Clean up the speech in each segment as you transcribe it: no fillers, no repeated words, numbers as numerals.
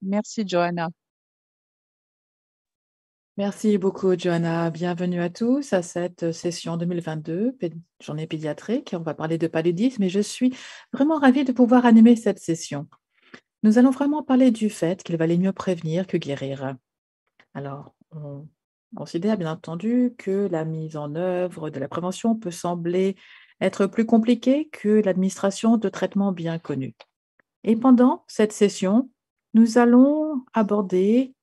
Merci Johanna. Merci beaucoup, Johanna. Bienvenue à tous à cette session 2022, journée pédiatrique. On va parler de paludisme et je suis vraiment ravie de pouvoir animer cette session. Nous allons vraiment parler du fait qu'il valait mieux prévenir que guérir. Alors, on considère bien entendu que la mise en œuvre de la prévention peut sembler être plus compliquée que l'administration de traitements bien connus. Et pendant cette session, nous allons aborder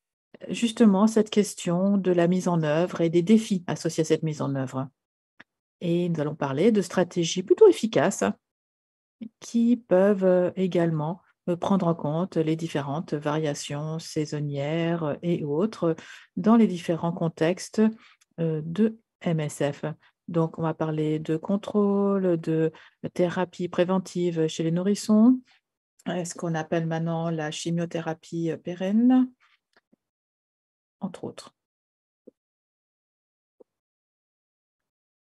justement cette question de la mise en œuvre et des défis associés à cette mise en œuvre. Et nous allons parler de stratégies plutôt efficaces qui peuvent également prendre en compte les différentes variations saisonnières et autres dans les différents contextes de MSF. Donc, on va parler de contrôle, de thérapie préventive chez les nourrissons, ce qu'on appelle maintenant la chimiothérapie pérenne, entre autres.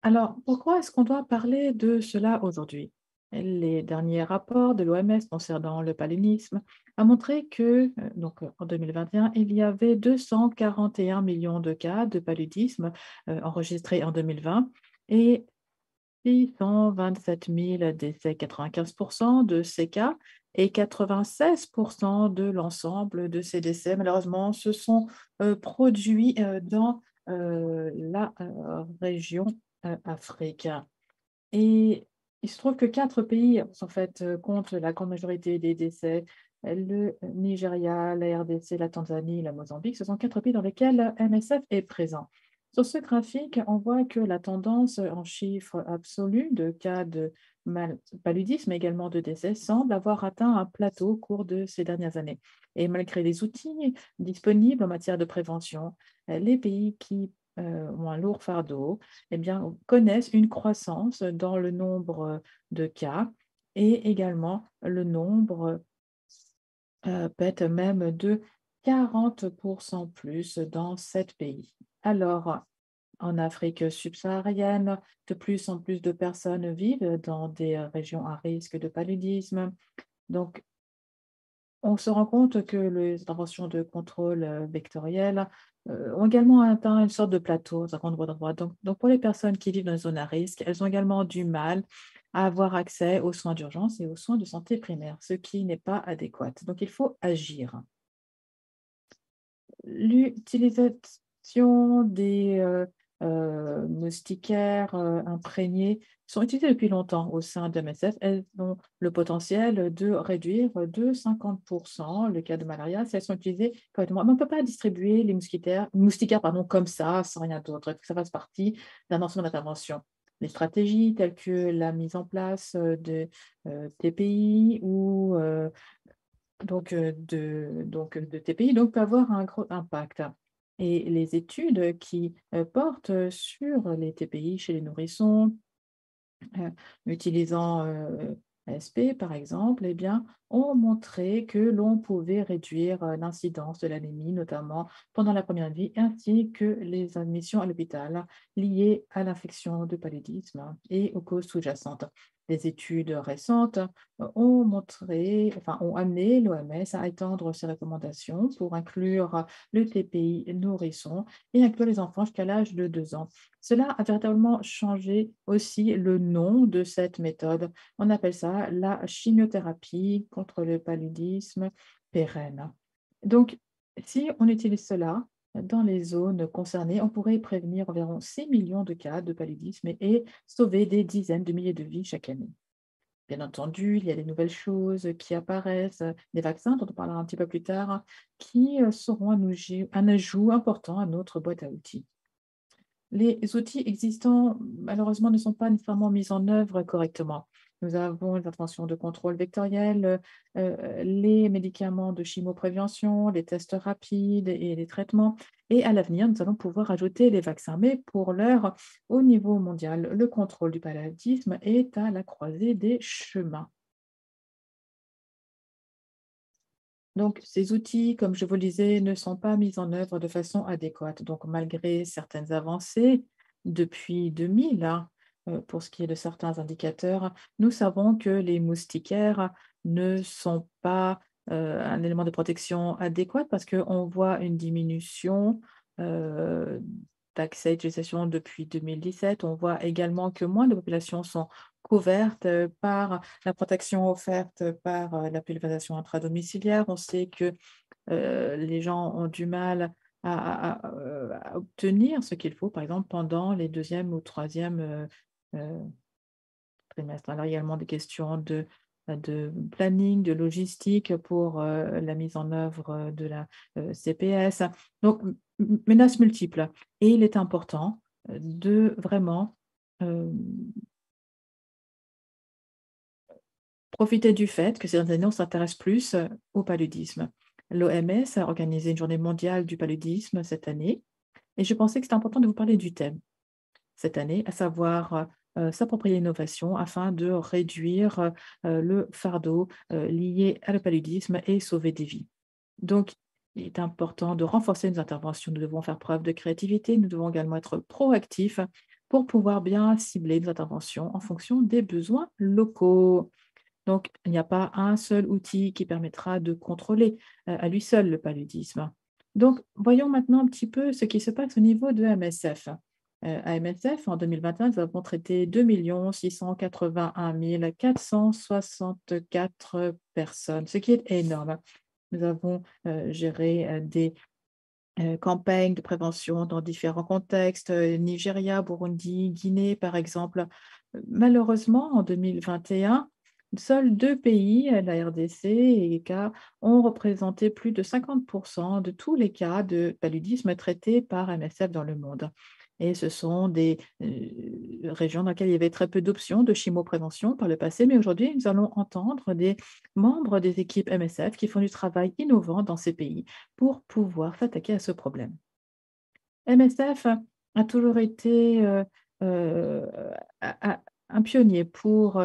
Alors, pourquoi est-ce qu'on doit parler de cela aujourd'hui? Les derniers rapports de l'OMS concernant le paludisme ont montré que, en 2021, il y avait 241 millions de cas de paludisme enregistrés en 2020 et 627 000 décès, 95% de ces cas et 96% de l'ensemble de ces décès, malheureusement, se sont produits dans la région Afrique. Et il se trouve que 4 pays, en fait, comptent la grande majorité des décès. Le Nigeria, la RDC, la Tanzanie, la Mozambique, ce sont 4 pays dans lesquels MSF est présent. Sur ce graphique, on voit que la tendance en chiffres absolus de cas de paludisme, mais également de décès, semble avoir atteint un plateau au cours de ces dernières années. Et malgré les outils disponibles en matière de prévention, les pays qui ont un lourd fardeau, eh bien, connaissent une croissance dans le nombre de cas et également le nombre peut-être même de 40% plus dans 7 pays. Alors, en Afrique subsaharienne, de plus en plus de personnes vivent dans des régions à risque de paludisme. Donc, on se rend compte que les interventions de contrôle vectoriel ont également atteint une sorte de plateau dans un grand nombre d'endroits. Donc, pour les personnes qui vivent dans les zones à risque, elles ont également du mal à avoir accès aux soins d'urgence et aux soins de santé primaire, ce qui n'est pas adéquat. Donc, il faut agir. L'utilisation des moustiquaires imprégnés sont utilisées depuis longtemps au sein de MSF. Elles ont le potentiel de réduire de 50% le cas de malaria si elles sont utilisées correctement. Mais on ne peut pas distribuer les moustiquaires comme ça, sans rien d'autre. Il faut que ça fasse partie d'un ensemble d'interventions. Les stratégies telles que la mise en place de TPI ou de TPI peut avoir un gros impact. Et les études qui portent sur les TPI chez les nourrissons, utilisant ASP par exemple, eh bien, ont montré que l'on pouvait réduire l'incidence de l'anémie, notamment pendant la première vie, ainsi que les admissions à l'hôpital liées à l'infection de paludisme et aux causes sous-jacentes. Des études récentes ont amené l'OMS à étendre ses recommandations pour inclure le TPI nourrisson et inclure les enfants jusqu'à l'âge de 2 ans. Cela a véritablement changé aussi le nom de cette méthode. On appelle ça la chimiothérapie contre le paludisme pérenne. Donc, si on utilise cela dans les zones concernées, on pourrait prévenir environ 6 millions de cas de paludisme et sauver des dizaines de milliers de vies chaque année. Bien entendu, il y a des nouvelles choses qui apparaissent, des vaccins dont on parlera un petit peu plus tard, qui seront un ajout important à notre boîte à outils. Les outils existants, malheureusement, ne sont pas nécessairement mis en œuvre correctement. Nous avons les interventions de contrôle vectoriel, les médicaments de chimio-prévention, les tests rapides et les traitements. Et à l'avenir, nous allons pouvoir ajouter les vaccins. Mais pour l'heure, au niveau mondial, le contrôle du paludisme est à la croisée des chemins. Donc, ces outils, comme je vous le disais, ne sont pas mis en œuvre de façon adéquate. Donc, malgré certaines avancées depuis 2000, pour ce qui est de certains indicateurs, nous savons que les moustiquaires ne sont pas un élément de protection adéquat parce qu'on voit une diminution, heu, d'accès à l'utilisation depuis 2017. On voit également que moins de populations sont couvertes, par la protection offerte par, la pulvérisation intradomiciliaire. On sait que, les gens ont du mal à obtenir ce qu'il faut, par exemple, pendant les deuxième ou troisième trimestres. Alors, il y a également des questions de planning, de logistique pour, la mise en œuvre, de la, CPS. Donc, menaces multiples et il est important, de vraiment, hem, profiter du fait que ces dernières années, on s'intéresse plus, au paludisme. L'OMS a organisé une journée mondiale du paludisme cette année et je pensais que c'était important de vous parler du thème cette année, à savoir, s'approprier l'innovation afin de réduire, le fardeau, lié à le paludisme et sauver des vies. Donc, il est important de renforcer nos interventions. Nous devons faire preuve de créativité, nous devons également être proactifs pour pouvoir bien cibler nos interventions en fonction des besoins locaux. Donc, il n'y a pas un seul outil qui permettra de contrôler, à lui seul le paludisme. Donc, voyons maintenant un petit peu ce qui se passe au niveau de MSF. À MSF, en 2021, nous avons traité 2 681 464 personnes, ce qui est énorme. Nous avons, géré, des, campagnes de prévention dans différents contextes, Nigeria, Burundi, Guinée, par exemple. Malheureusement, en 2021, seuls 2 pays, la RDC et les cas, ont représenté plus de 50 de tous les cas de paludisme traités par MSF dans le monde. Et ce sont des, régions dans lesquelles il y avait très peu d'options de chimio-prévention par le passé, mais aujourd'hui, nous allons entendre des membres des équipes MSF qui font du travail innovant dans ces pays pour pouvoir s'attaquer à ce problème. MSF a toujours été, heu, a un pionnier pour,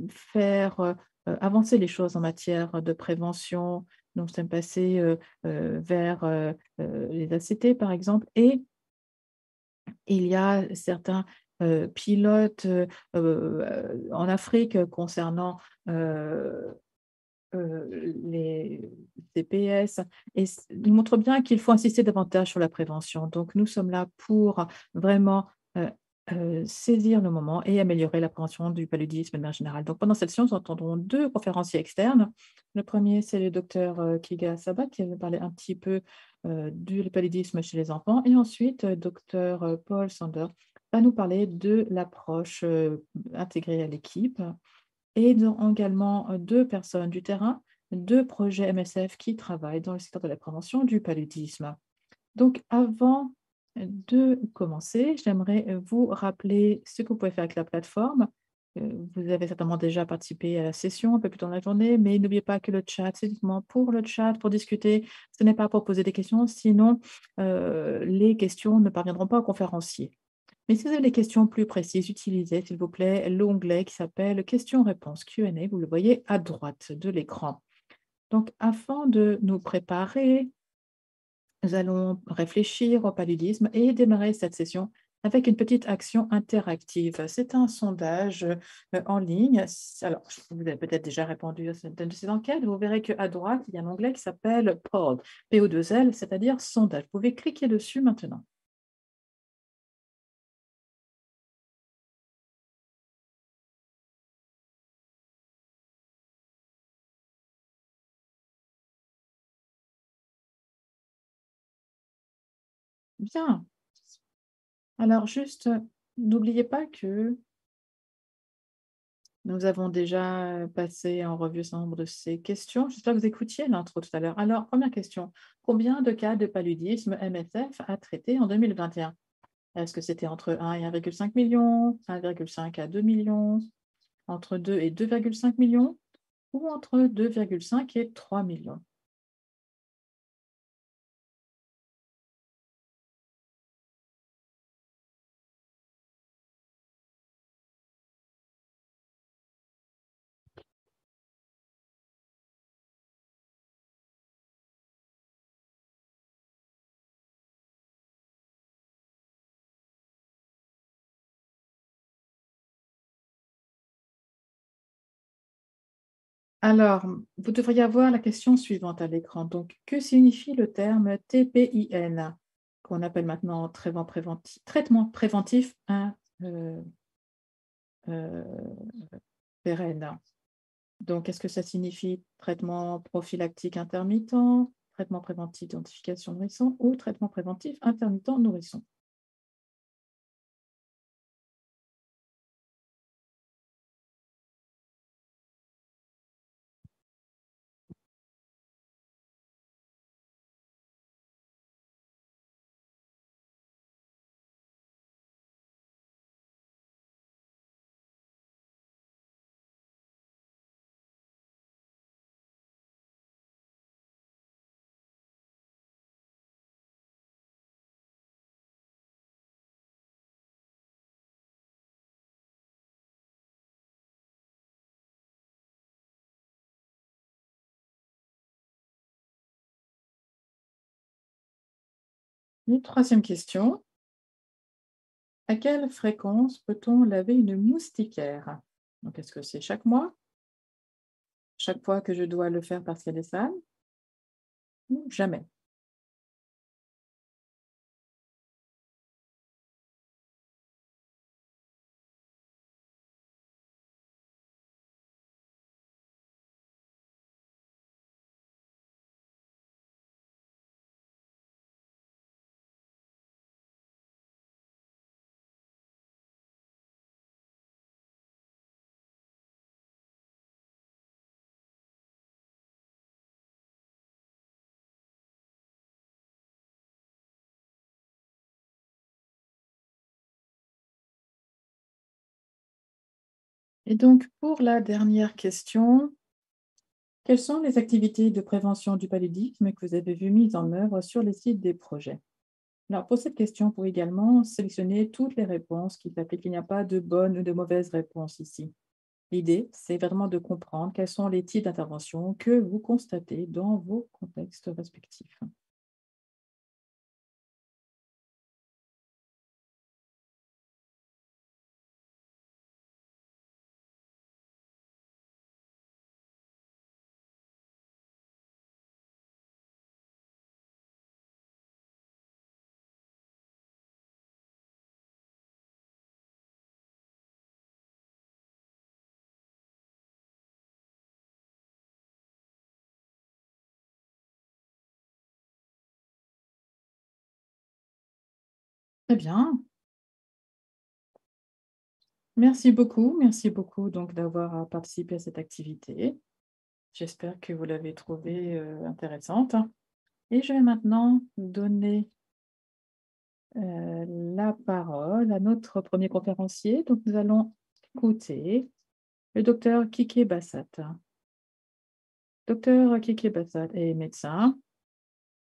faire, avancer les choses en matière de prévention. Nous sommes passés, vers, les ACT par exemple et il y a certains, pilotes, en Afrique concernant, les CPS et nous montre bien qu'il faut insister davantage sur la prévention. Donc nous sommes là pour vraiment, heu saisir le moment et améliorer la prévention du paludisme de manière générale. Donc pendant cette séance, nous entendrons 2 conférenciers externes. Le premier, c'est le docteur, Kiga Sabat qui va nous parler un petit peu, du paludisme chez les enfants et ensuite, docteur, Paul Sander va nous parler de l'approche, intégrée à l'équipe et nous avons également, 2 personnes du terrain, 2 projets MSF qui travaillent dans le secteur de la prévention du paludisme. Donc avant, de commencer, j'aimerais, vous rappeler ce que vous pouvez faire avec la plateforme. Vous avez certainement déjà participé à la session un peu plus tôt dans la journée, mais n'oubliez pas que le chat, c'est uniquement pour le chat, pour discuter. Ce n'est pas pour poser des questions, sinon, les questions ne parviendront pas au conférencier. Mais si vous avez des questions plus précises, utilisez, s'il vous plaît, l'onglet qui s'appelle questions-réponses Q&A. Vous le voyez à droite de l'écran. Donc, afin de nous préparer, nous allons réfléchir au paludisme et démarrer cette session avec une petite action interactive. C'est un sondage en ligne. Alors, vous avez peut-être déjà répondu à certaines de ces enquêtes. Vous verrez qu'à droite, il y a un onglet qui s'appelle Poll, PO2L, c'est-à-dire sondage. Vous pouvez cliquer dessus maintenant. Bien. Alors juste, n'oubliez pas que nous avons déjà, passé en revue un certain nombre de ces questions. J'espère que vous écoutiez l'intro tout à l'heure. Alors, première question, combien de cas de paludisme MSF a traité en 2021? Est-ce que c'était entre 1 et 1,5 million, 1,5 à 2 millions, entre 2 et 2,5 millions ou entre 2,5 et 3 millions? Alors, vous devriez avoir la question suivante à l'écran. Donc, que signifie le terme TPIN, qu'on appelle maintenant traitement préventif euh, euh, pérenne? Donc, est-ce que ça signifie traitement prophylactique intermittent, traitement préventif d'identification nourrisson ou traitement préventif intermittent nourrisson? Et troisième question, à quelle fréquence peut-on laver une moustiquaire? Donc, est-ce que c'est chaque mois, chaque fois que je dois le faire parce qu'elle est sale ou jamais? Et donc, pour la dernière question, quelles sont les activités de prévention du paludisme que vous avez vues mises en œuvre sur les sites des projets? Alors, pour cette question, vous pouvez également sélectionner toutes les réponses qui s'appliquent. Il n'y a pas de bonne ou de mauvaise réponse ici. L'idée, c'est vraiment de comprendre quels sont les types d'interventions que vous constatez dans vos contextes respectifs. Très bien. Merci beaucoup donc d'avoir participé à cette activité. J'espère que vous l'avez trouvée intéressante. Et je vais maintenant donner la parole à notre premier conférencier. Donc, nous allons écouter le docteur Kike Bassat. Docteur Kike Bassat est médecin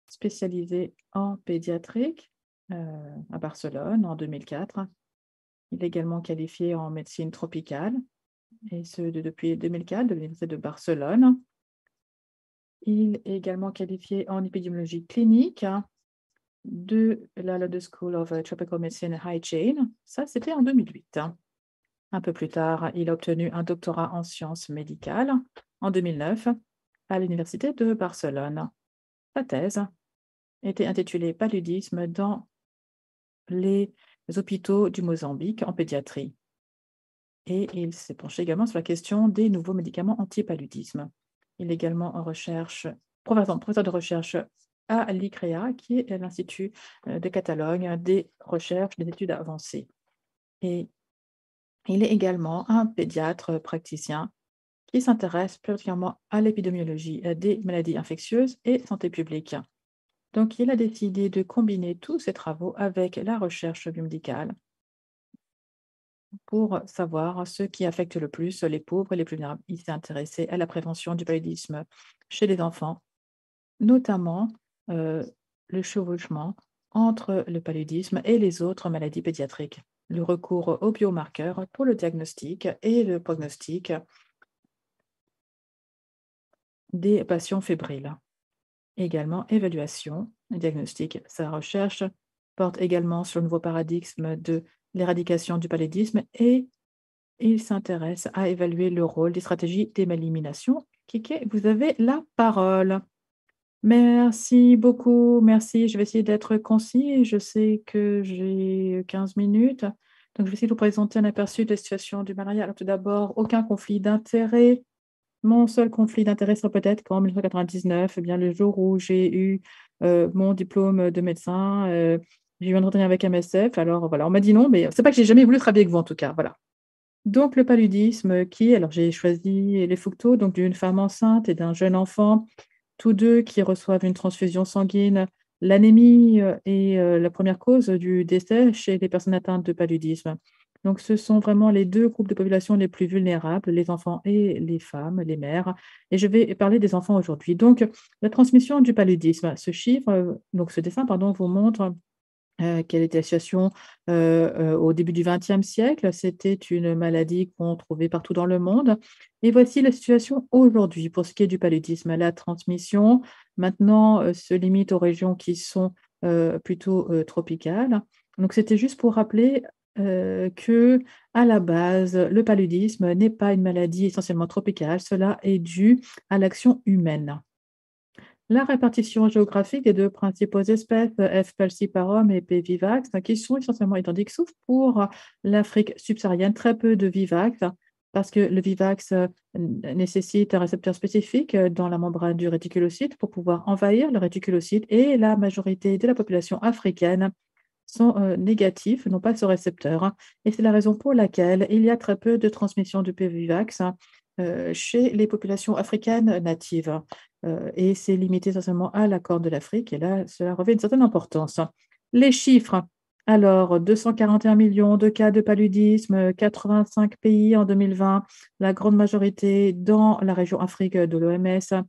spécialisé en pédiatrique à Barcelone en 2004. Il est également qualifié en médecine tropicale, et ce depuis 2004 de l'Université de Barcelone. Il est également qualifié en épidémiologie clinique de la London School of Tropical Medicine and Hygiene. Ça, c'était en 2008. Un peu plus tard, il a obtenu un doctorat en sciences médicales en 2009 à l'Université de Barcelone. Sa thèse était intitulée Paludisme dans les hôpitaux du Mozambique en pédiatrie. Et il s'est penché également sur la question des nouveaux médicaments anti-paludisme. Il est également en recherche, professeur de recherche à l'ICREA, qui est l'Institut de Catalogne des recherches des études avancées. Et il est également un pédiatre praticien qui s'intéresse particulièrement à l'épidémiologie des maladies infectieuses et santé publique. Donc, il a décidé de combiner tous ses travaux avec la recherche biomédicale pour savoir ce qui affecte le plus les pauvres et les plus vulnérables. Il s'est intéressé à la prévention du paludisme chez les enfants, notamment euh, le chevauchement entre le paludisme et les autres maladies pédiatriques, le recours aux biomarqueurs pour le diagnostic et le prognostic des patients fébriles. Également, évaluation et diagnostic. Sa recherche porte également sur le nouveau paradigme de l'éradication du paludisme et il s'intéresse à évaluer le rôle des stratégies d'élimination Kiki, vous avez la parole. Merci beaucoup, merci. Je vais essayer d'être concis. Je sais que j'ai 15 minutes. Donc, je vais essayer de vous présenter un aperçu de la situation du mariage. Alors, tout d'abord, aucun conflit d'intérêts. Mon seul conflit d'intérêt serait peut-être qu'en 1999, eh bien, le jour où j'ai eu mon diplôme de médecin, j'ai eu un entretien avec MSF. Alors, voilà, on m'a dit non, mais c'est pas que j'ai jamais voulu travailler avec vous, en tout cas. Voilà. Donc, le paludisme alors j'ai choisi les photos donc d'une femme enceinte et d'un jeune enfant, tous 2 qui reçoivent une transfusion sanguine. L'anémie, est, la première cause du décès chez les personnes atteintes de paludisme. Donc ce sont vraiment les 2 groupes de population les plus vulnérables, les enfants et les femmes, les mères, et je vais parler des enfants aujourd'hui. Donc la transmission du paludisme, donc ce dessin pardon, vous montre quelle était la situation, au début du XXe siècle? C'était une maladie qu'on trouvait partout dans le monde et voici la situation aujourd'hui pour ce qui est du paludisme. La transmission maintenant, se limite aux régions qui sont, plutôt, tropicales. Donc c'était juste pour rappeler, qu'à la base, le paludisme n'est pas une maladie essentiellement tropicale, cela est dû à l'action humaine. La répartition géographique des 2 principaux espèces, F. falciparum et P. vivax, qui sont essentiellement identiques, sauf pour l'Afrique subsaharienne, très peu de vivax, parce que le vivax, nécessite un récepteur spécifique, dans la membrane du réticulocyte pour pouvoir envahir le réticulocyte et la majorité de la population africaine sont, négatifs, n'ont pas ce récepteur, et c'est la raison pour laquelle il y a très peu de transmission du P. vivax, chez les populations africaines natives, et c'est limité essentiellement à la Corne de l'Afrique et là, cela revêt une certaine importance. Les chiffres, alors 241 millions de cas de paludisme, 85 pays en 2020, la grande majorité dans la région Afrique de l'OMS.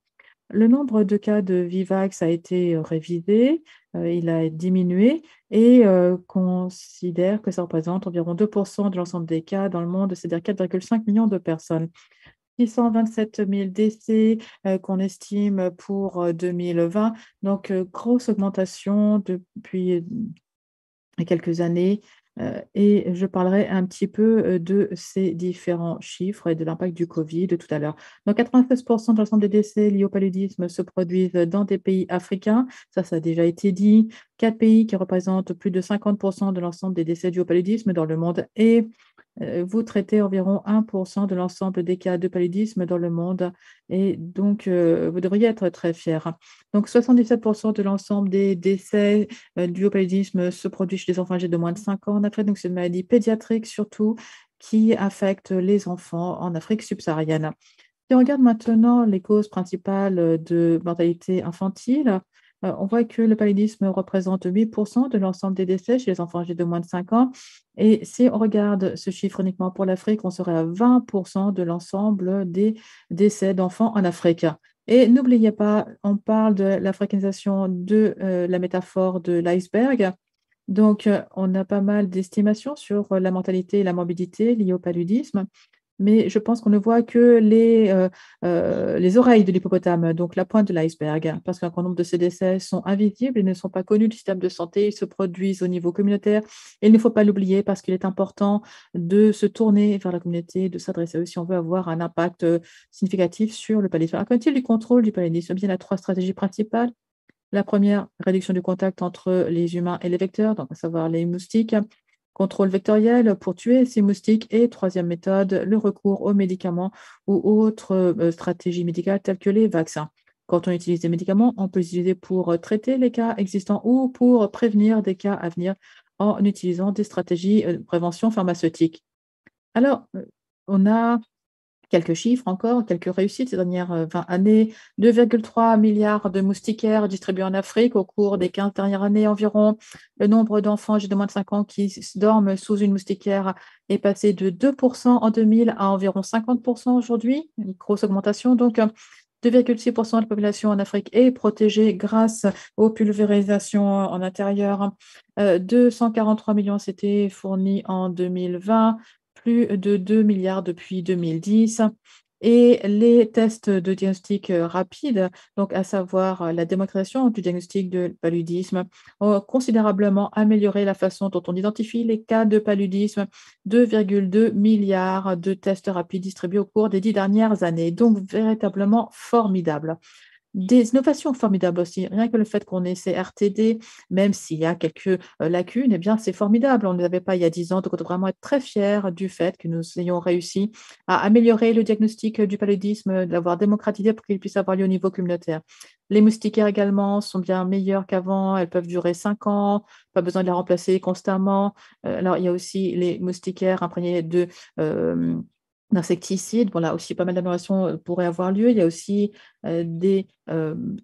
Le nombre de cas de Vivax a été, révisé, il a diminué et considère que ça représente environ 2 de l'ensemble des cas dans le monde, c'est-à-dire 4,5 millions de personnes. 627 000 décès, qu'on estime pour, 2020, donc grosse augmentation depuis quelques années, et je parlerai un petit peu, de ces différents chiffres et de l'impact du covid tout à l'heure. Donc 96 de l'ensemble des décès liés au paludisme se produisent dans des pays africains, ça a déjà été dit. 4 pays qui représentent plus de 50 de l'ensemble des décès dus au paludisme dans le monde et vous traitez environ 1 de l'ensemble des cas de paludisme dans le monde et donc vous devriez être très fiers. Donc 77 de l'ensemble des décès, dus au paludisme se produit chez les enfants âgés de moins de 5 ans en Afrique, donc c'est une maladie pédiatrique surtout qui affecte les enfants en Afrique subsaharienne. Si on regarde maintenant les causes principales de mortalité infantile, on voit que le paludisme représente 8 de l'ensemble des décès chez les enfants âgés de moins de 5 ans et si on regarde ce chiffre uniquement pour l'Afrique, on serait à 20 de l'ensemble des décès d'enfants en Afrique. Et n'oubliez pas, on parle de l'africanisation de, la métaphore de l'iceberg. Donc, on a pas mal d'estimations sur, la mortalité et la morbidité liées au paludisme. Mais je pense qu'on ne voit que les oreilles de l'hippopotame, donc la pointe de l'iceberg, parce qu'un grand nombre de ces décès sont invisibles et ne sont pas connus du système de santé. Ils se produisent au niveau communautaire et il ne faut pas l'oublier parce qu'il est important de se tourner vers la communauté, de s'adresser à eux si on veut avoir un impact, significatif sur le paludisme. Alors, qu'en est-il du contrôle du paludisme? Eh bien, il y a 3 stratégies principales. La première, réduction du contact entre les humains et les vecteurs, donc à savoir les moustiques. Contrôle vectoriel pour tuer ces moustiques et troisième méthode, le recours aux médicaments ou autres, stratégies médicales telles que les vaccins. Quand on utilise des médicaments, on peut les utiliser pour, traiter les cas existants ou pour prévenir des cas à venir en utilisant des stratégies, de prévention pharmaceutique. Alors, on a quelques chiffres encore, quelques réussites ces dernières, 20 années. 2,3 milliards de moustiquaires distribués en Afrique au cours des 15 dernières années environ. Le nombre d'enfants âgés de moins de 5 ans qui dorment sous une moustiquaire est passé de 2 en 2000 à environ 50 aujourd'hui, une grosse augmentation donc, 2,6 de la population en Afrique est protégée grâce aux pulvérisations en intérieur. 243 millions s'étaient fournis en 2020, plus de 2 milliards depuis 2010 et les tests de diagnostic rapide, donc à savoir la démocratisation du diagnostic de paludisme, ont considérablement amélioré la façon dont on identifie les cas de paludisme, 2,2 milliards de tests rapides distribués au cours des 10 dernières années, donc véritablement formidable. Des innovations formidables aussi. Rien que le fait qu'on ait ces RTD, même s'il y a quelques, lacunes, eh bien, c'est formidable. On ne les avait pas il y a 10 ans, donc on doit vraiment être très fiers du fait que nous ayons réussi à améliorer le diagnostic, du paludisme, de l'avoir démocratisé pour qu'il puisse avoir lieu au niveau communautaire. Les moustiquaires également sont bien meilleures qu'avant, elles peuvent durer 5 ans, pas besoin de les remplacer constamment. Alors il y a aussi les moustiquaires imprégnés de, d'insecticides. Bon là aussi pas mal d'améliorations, pourraient avoir lieu. Il y a aussi des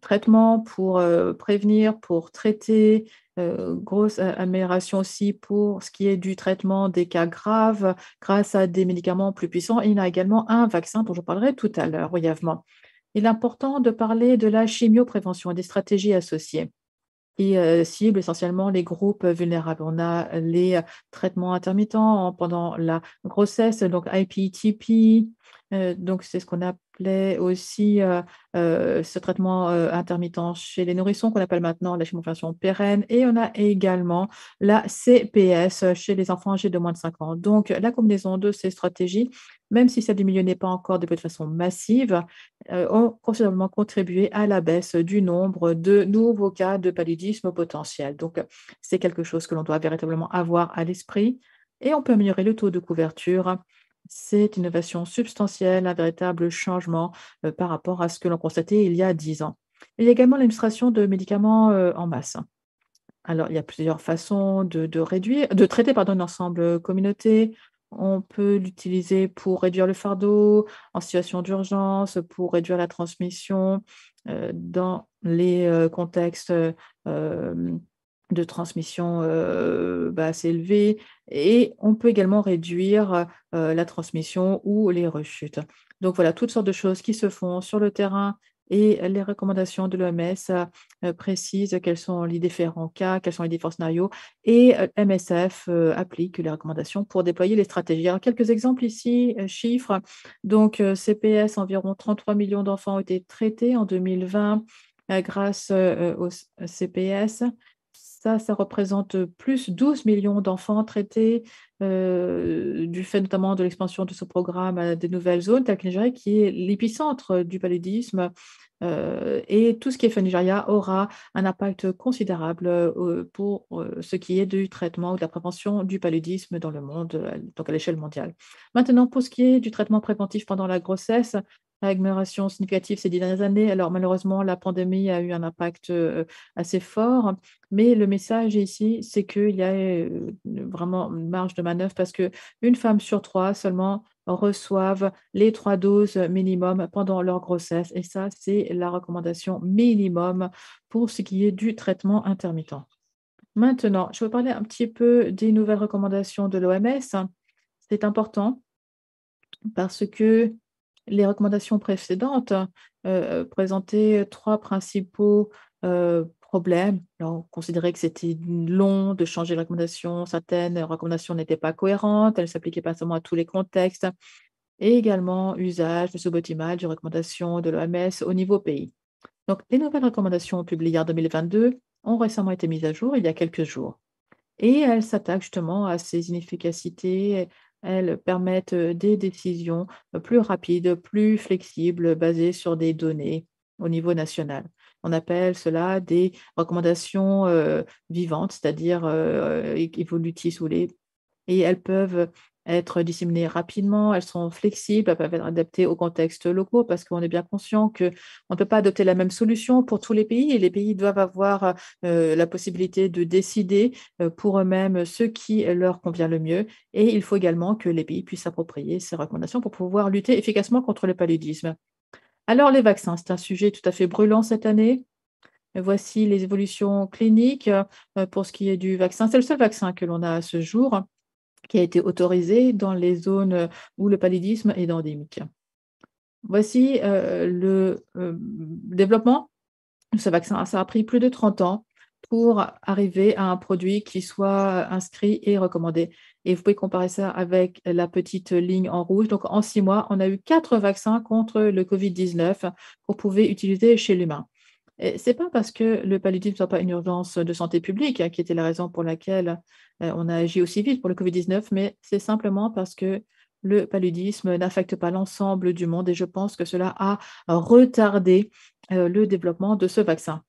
traitements pour prévenir, pour traiter, grosse amélioration aussi pour ce qui est du traitement des cas graves grâce à des médicaments plus puissants. Et il y a également un vaccin dont je parlerai tout à l'heure brièvement. Il est important de parler de la chimioprévention et des stratégies associées qui, ciblent essentiellement les groupes vulnérables. On a les, traitements intermittents pendant la grossesse, donc IPTP, donc c'est ce qu'on appelait aussi, ce traitement, intermittent chez les nourrissons qu'on appelle maintenant la chimioprevention pérenne et on a également la CPS chez les enfants âgés de moins de 5 ans. Donc la combinaison de ces stratégies, même si celle du milieu n'est pas encore déployée de façon massive, ont considérablement contribué à la baisse du nombre de nouveaux cas de paludisme potentiel. Donc, c'est quelque chose que l'on doit véritablement avoir à l'esprit et on peut améliorer le taux de couverture. C'est une innovation substantielle, un véritable changement par rapport à ce que l'on constatait il y a 10 ans. Il y a également l'administration de médicaments en masse. Alors, il y a plusieurs façons de traiter pardon, une ensemble communauté. On peut l'utiliser pour réduire le fardeau en situation d'urgence, pour réduire la transmission dans les contextes de transmission assez élevés. Et on peut également réduire la transmission ou les rechutes. Donc voilà, toutes sortes de choses qui se font sur le terrain et les recommandations de l'OMS précise quels sont les différents cas, quels sont les différents scénarios et MSF, applique les recommandations pour déployer les stratégies. Alors quelques exemples ici, chiffres. Donc CPS, environ 33 millions d'enfants ont été traités en 2020, grâce, au CPS. Ça représente plus 12 millions d'enfants traités, du fait notamment de l'expansion de ce programme à des nouvelles zones telles que le Nigeria qui est l'épicentre du paludisme. Et tout ce qui est fait au Nigeria aura un impact considérable, pour, ce qui est du traitement ou de la prévention du paludisme dans le monde, donc à l'échelle mondiale. Maintenant, pour ce qui est du traitement préventif pendant la grossesse, amélioration significative ces 10 dernières années. Alors malheureusement, la pandémie a eu un impact, assez fort, mais le message ici, c'est qu'il y a, vraiment une marge de manœuvre parce qu'une femme sur 3 seulement reçoivent les 3 doses minimum pendant leur grossesse et ça, c'est la recommandation minimum pour ce qui est du traitement intermittent. Maintenant, je vais parler un petit peu des nouvelles recommandations de l'OMS. C'est important parce que les recommandations précédentes, présentaient 3 principaux, problèmes. Alors, on considérait que c'était long de changer de recommandation. Certaines recommandations n'étaient pas cohérentes, elles ne s'appliquaient pas seulement à tous les contextes et également usage suboptimal des recommandations de l'OMS au niveau pays. Donc, les nouvelles recommandations publiées en 2022 ont récemment été mises à jour il y a quelques jours. Et elles s'attaquent justement à ces inefficacités. Elles permettent des décisions plus rapides, plus flexibles, basées sur des données au niveau national. On appelle cela des recommandations vivantes, c'est-à-dire évolutives, si vous voulez, et elles peuvent être disséminées rapidement, elles sont flexibles, elles peuvent être adaptées aux contextes locaux parce qu'on est bien conscient qu'on ne peut pas adopter la même solution pour tous les pays et les pays doivent avoir la possibilité de décider pour eux-mêmes ce qui leur convient le mieux et il faut également que les pays puissent s'approprier ces recommandations pour pouvoir lutter efficacement contre le paludisme. Alors les vaccins, c'est un sujet tout à fait brûlant cette année. Voici les évolutions cliniques pour ce qui est du vaccin. C'est le seul vaccin que l'on a à ce jour qui a été autorisé dans les zones où le paludisme est endémique. Voici le développement de ce vaccin. Ça a pris plus de 30 ans pour arriver à un produit qui soit inscrit et recommandé. Et vous pouvez comparer ça avec la petite ligne en rouge. Donc, en 6 mois, on a eu 4 vaccins contre le Covid-19 qu'on pouvait utiliser chez l'humain. Et c'est pas parce que le paludisme ne soit pas une urgence de santé publique, qui était la raison pour laquelle, on a agi aussi vite pour le Covid-19, mais c'est simplement parce que le paludisme n'affecte pas l'ensemble du monde et je pense que cela a retardé, le développement de ce vaccin.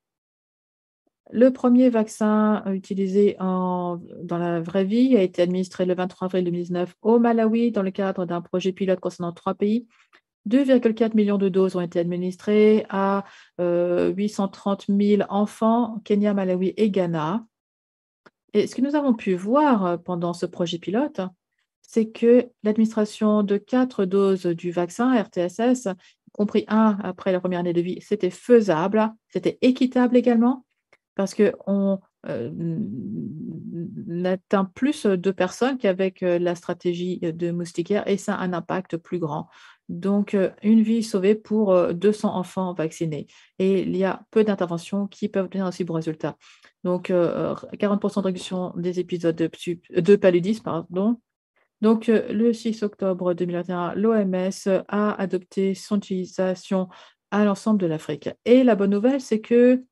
Le premier vaccin utilisé dans la vraie vie a été administré le 23 avril 2019 au Malawi dans le cadre d'un projet pilote concernant 3 pays. 2,4 millions de doses ont été administrées à 830 000 enfants, Kenya, Malawi et Ghana. Et ce que nous avons pu voir pendant ce projet pilote, c'est que l'administration de 4 doses du vaccin RTS, y compris un après la première année de vie, c'était faisable, c'était équitable également parce qu'on, atteint plus de personnes qu'avec, la stratégie, de moustiquaire et ça a un impact plus grand. Donc, une vie sauvée pour, 200 enfants vaccinés et il y a peu d'interventions qui peuvent donner un si bon résultat. Donc, 40 de réduction des épisodes de paludisme, pardon. Donc, le 6 octobre 2021, l'OMS a adopté son utilisation à l'ensemble de l'Afrique et la bonne nouvelle, c'est que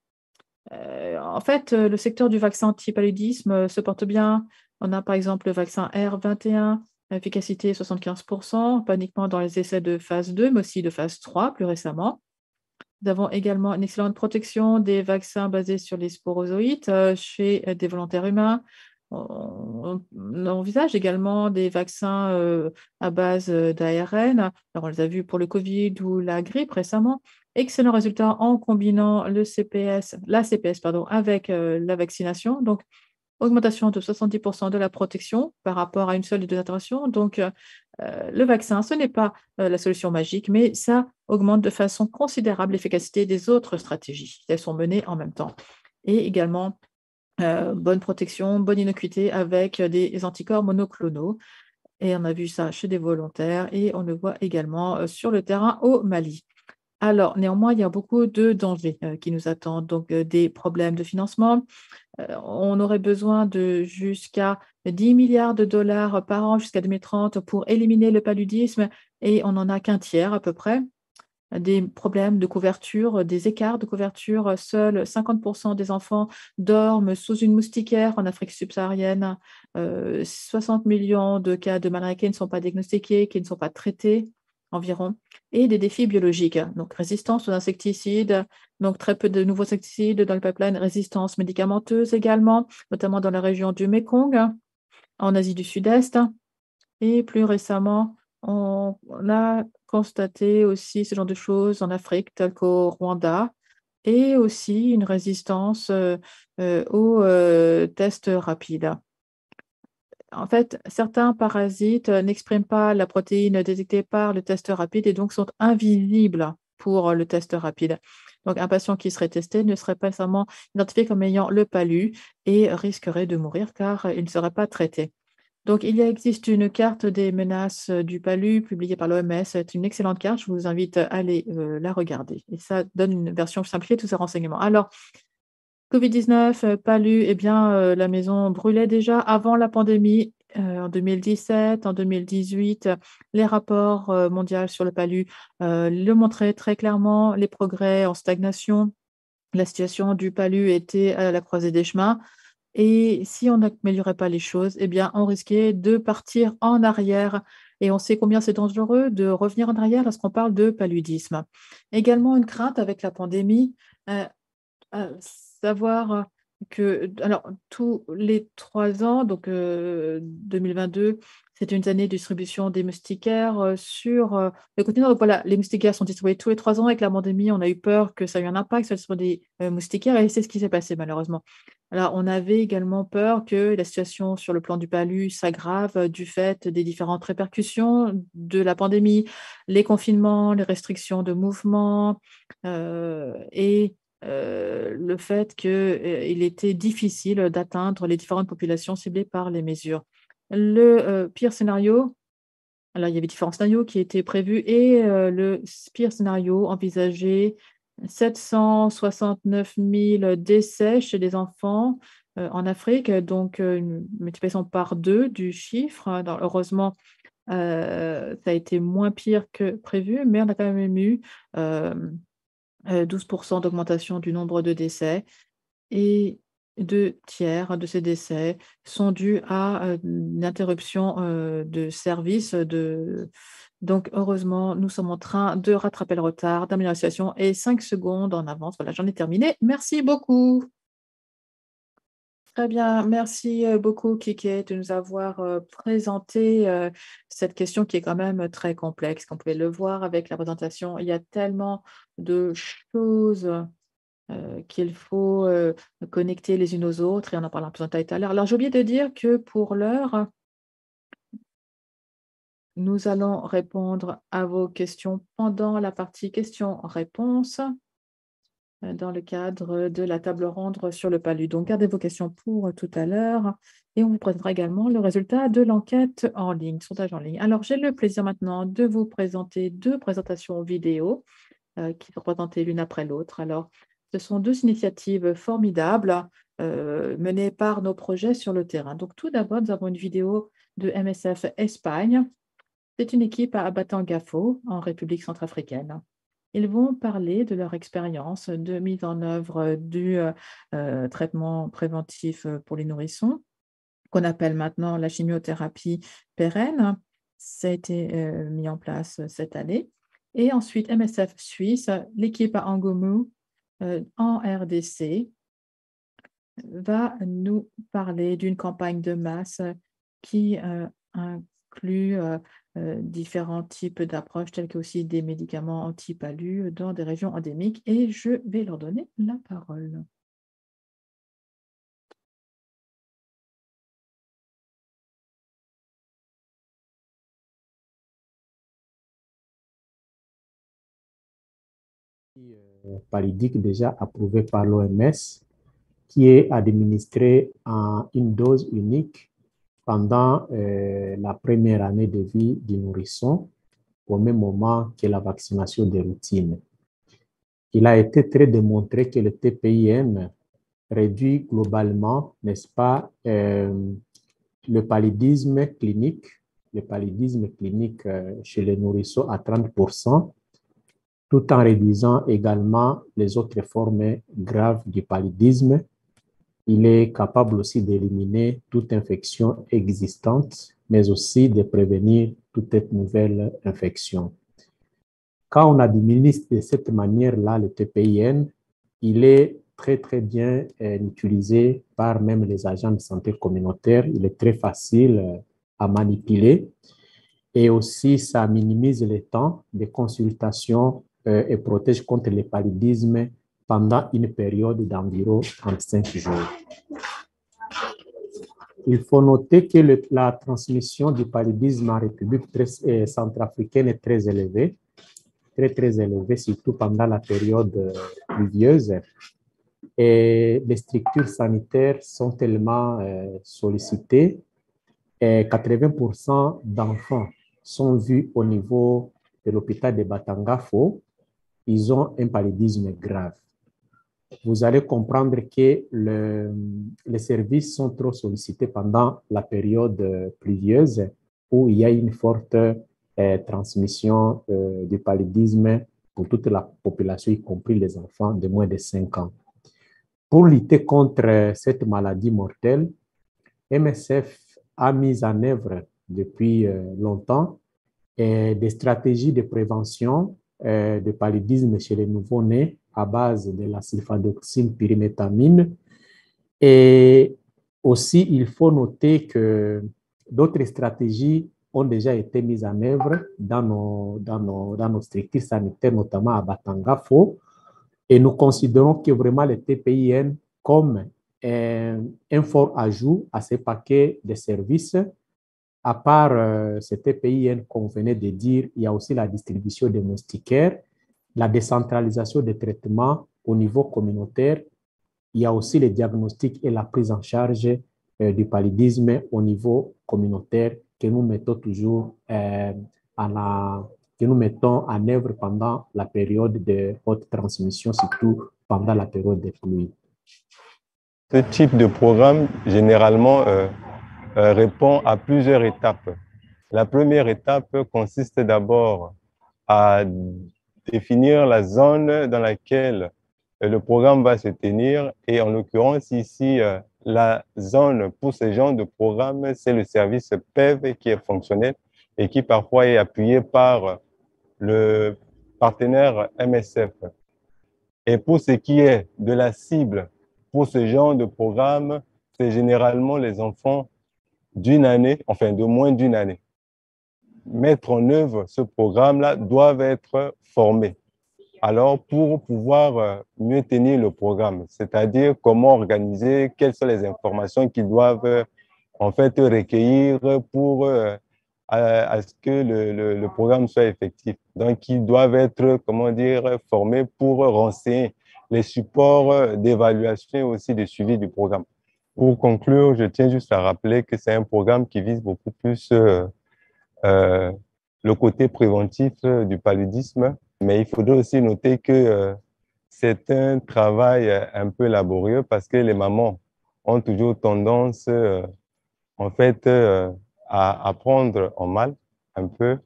en fait, le secteur du vaccin anti-paludisme, se porte bien. On a par exemple le vaccin R21, efficacité 75, pas uniquement dans les essais de phase 2, mais aussi de phase 3 plus récemment. Nous avons également une excellente protection des vaccins basés sur les sporozoïdes, chez, des volontaires humains. On envisage également des vaccins, à base, d'ARN. Alors on les a vus pour le covid ou la grippe récemment. Excellents résultats en combinant la CPS pardon, avec, la vaccination. Donc augmentation de 70 de la protection par rapport à une seule des 2 interventions. Donc, le vaccin, ce n'est pas, la solution magique, mais ça augmente de façon considérable l'efficacité des autres stratégies. Elles sont menées en même temps et également, bonne protection, bonne innocuité avec, des anticorps monoclonaux et on a vu ça chez des volontaires et on le voit également, sur le terrain au Mali. Alors néanmoins, il y a beaucoup de dangers, qui nous attendent, donc, des problèmes de financement. On aurait besoin de jusqu'à 10 milliards de dollars par an jusqu'à 2030 pour éliminer le paludisme et on n'en a qu'un tiers à peu près. Des problèmes de couverture, des écarts de couverture, seuls 50 des enfants dorment sous une moustiquaire en Afrique subsaharienne. 60 millions de cas de malaria qui ne sont pas diagnostiqués, qui ne sont pas traités environ et des défis biologiques, donc résistance aux insecticides, donc très peu de nouveaux insecticides dans le pipeline, résistance médicamenteuse également, notamment dans la région du Mékong, en Asie du Sud-Est. Et plus récemment, on a constaté aussi ce genre de choses en Afrique, tel qu'au Rwanda et aussi une résistance, aux, tests rapides. En fait, certains parasites, n'expriment pas la protéine détectée par le test rapide et donc sont invisibles pour, le test rapide. Donc un patient qui serait testé ne serait pas nécessairement identifié comme ayant le palu et risquerait de mourir car, il ne serait pas traité. Donc existe une carte des menaces, du palu publiée par l'OMS. C'est une excellente carte, je vous invite à aller, la regarder et ça donne une version simplifiée de tous ces renseignements. Alors Covid-19, palu, eh bien, la maison brûlait déjà avant la pandémie, en 2017, en 2018, les rapports, mondiaux sur le palu, le montraient très clairement, les progrès en stagnation. La situation du palu était à la croisée des chemins. Et si on n'améliorait pas les choses, eh bien, on risquait de partir en arrière et on sait combien c'est dangereux de revenir en arrière lorsqu'on parle de paludisme. Également une crainte avec la pandémie, heu savoir, que alors tous les 3 ans, donc 2022, c'est une année de distribution des moustiquaires, sur, le continent. Donc voilà, les moustiquaires sont distribués tous les 3 ans. Avec la pandémie, on a eu peur que ça ait eu un impact sur des, moustiquaires et c'est ce qui s'est passé malheureusement. Alors on avait également peur que la situation sur le plan du palu s'aggrave, du fait des différentes répercussions de la pandémie, les confinements, les restrictions de mouvement, et le fait que, il était difficile d'atteindre les différentes populations ciblées par les mesures. Le, pire scénario alors il y avait différents scénarios qui étaient prévus et le pire scénario envisagé, 769 000 décès chez les enfants en Afrique, donc une multiplication par 2 du chiffre. Heureusement, ça a été moins pire que prévu, mais on a quand même eu 12 d'augmentation du nombre de décès et 2 tiers de ces décès sont dus à une interruption de service. Donc heureusement, nous sommes en train de rattraper le retard, d'améliorer la situation et 5 secondes en avance. Voilà, j'en ai terminé. Merci beaucoup. Très bien, merci, beaucoup Kiki de nous avoir, présenté, cette question qui est quand même très complexe. Comme vous pouvez le voir avec la présentation, il y a tellement de choses, qu'il faut, connecter les unes aux autres et on en parlera plus en détail tout à l'heure. Alors j'ai oublié de dire que pour l'heure, nous allons répondre à vos questions pendant la partie questions-réponses. Dans le cadre de la table ronde sur le palu. Donc, gardez vos questions pour tout à l'heure et on vous présentera également le résultat de l'enquête en ligne, sondage en ligne. Alors, j'ai le plaisir maintenant de vous présenter 2 présentations vidéo qui sont présentées l'une après l'autre. Alors, ce sont 2 initiatives formidables menées par nos projets sur le terrain. Donc, tout d'abord, nous avons une vidéo de MSF Espagne. C'est une équipe à Batangafo, en République centrafricaine. Ils vont parler de leur expérience de mise en œuvre du traitement préventif pour les nourrissons, qu'on appelle maintenant la chimiothérapie pérenne. Ça a été mis en place cette année. Et ensuite, MSF Suisse, l'équipe à Angoumou en RDC, va nous parler d'une campagne de masse qui inclut différents types d'approches, telles que aussi des médicaments anti-palu dans des régions endémiques. Et je vais leur donner la parole. Palidique déjà approuvé par l'OMS, qui est administré en une dose unique pendant la première année de vie du nourrisson, au même moment que la vaccination de routine. Il a été très démontré que le TPIN réduit globalement, n'est-ce pas, le paludisme clinique chez les nourrissons à 30%, tout en réduisant également les autres formes graves du paludisme. Il est capable aussi d'éliminer toute infection existante, mais aussi de prévenir toute nouvelle infection. Quand on administre de cette manière-là le TPIN, il est très bien utilisé par même les agents de santé communautaire. Il est très facile à manipuler et aussi ça minimise le temps de consultation et protège contre le paludisme pendant une période d'environ 35 jours. Il faut noter que la transmission du paludisme en République centrafricaine est très élevée, très élevée, surtout pendant la période pluvieuse. Et les structures sanitaires sont tellement sollicitées et 80% d'enfants sont vus au niveau de l'hôpital de Batangafo. Ils ont un paludisme grave. Vous allez comprendre que les services sont trop sollicités pendant la période pluvieuse où il y a une forte transmission du paludisme pour toute la population, y compris les enfants de moins de 5 ans. Pour lutter contre cette maladie mortelle, MSF a mis en œuvre depuis longtemps des stratégies de prévention de paludisme chez les nouveau-nés à base de la sulfadoxine pyrimétamine. Et aussi, il faut noter que d'autres stratégies ont déjà été mises en œuvre dans nos structures sanitaires, notamment à Batangafo. Et nous considérons que vraiment le TPIN comme un fort ajout à ces paquets de services. À part ce TPIN qu'on venait de dire, il y a aussi la distribution des moustiquaires, la décentralisation des traitements au niveau communautaire. Il y a aussi le diagnostic et la prise en charge du paludisme au niveau communautaire que nous mettons toujours que nous mettons en œuvre pendant la période de haute transmission, surtout pendant la période des pluies. Ce type de programme, généralement, répond à plusieurs étapes. La première étape consiste d'abord à définir la zone dans laquelle le programme va se tenir. Et en l'occurrence, ici, la zone pour ce genre de programme, c'est le service PEV qui est fonctionnel et qui parfois est appuyé par le partenaire MSF. Et pour ce qui est de la cible pour ce genre de programme, c'est généralement les enfants d'une année, enfin de moins d'une année. Mettre en œuvre ce programme-là doivent être formés. Alors, pour pouvoir mieux tenir le programme, c'est-à-dire comment organiser, quelles sont les informations qu'ils doivent en fait recueillir pour à ce que le programme soit effectif. Donc, ils doivent être, comment dire, formés pour renseigner les supports d'évaluation et aussi de suivi du programme. Pour conclure, je tiens juste à rappeler que c'est un programme qui vise beaucoup plus le côté préventif du paludisme, mais il faudrait aussi noter que c'est un travail un peu laborieux parce que les mamans ont toujours tendance, en fait, à prendre en mal un peu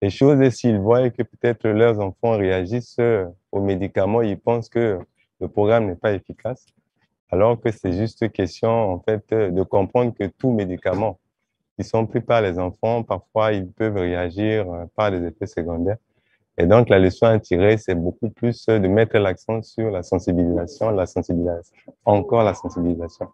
les choses et s'ils voient que peut-être leurs enfants réagissent aux médicaments, ils pensent que le programme n'est pas efficace, alors que c'est juste question, en fait, de comprendre que tout médicament qui sont pris par les enfants, parfois ils peuvent réagir par des effets secondaires. Et donc, la leçon à tirer, c'est beaucoup plus de mettre l'accent sur la sensibilisation, encore la sensibilisation.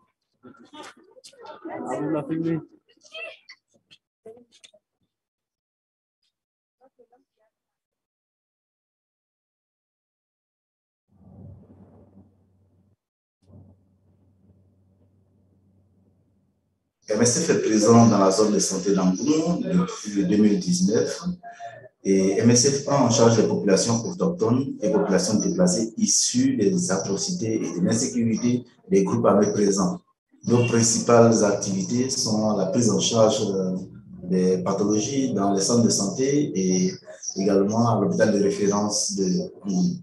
MSF est présent dans la zone de santé d'Ambounou depuis 2019 et MSF prend en charge les populations autochtones et populations déplacées issues des atrocités et de l'insécurité des groupes armés présents. Nos principales activités sont la prise en charge des pathologies dans les centres de santé et également à l'hôpital de référence de Mbounou.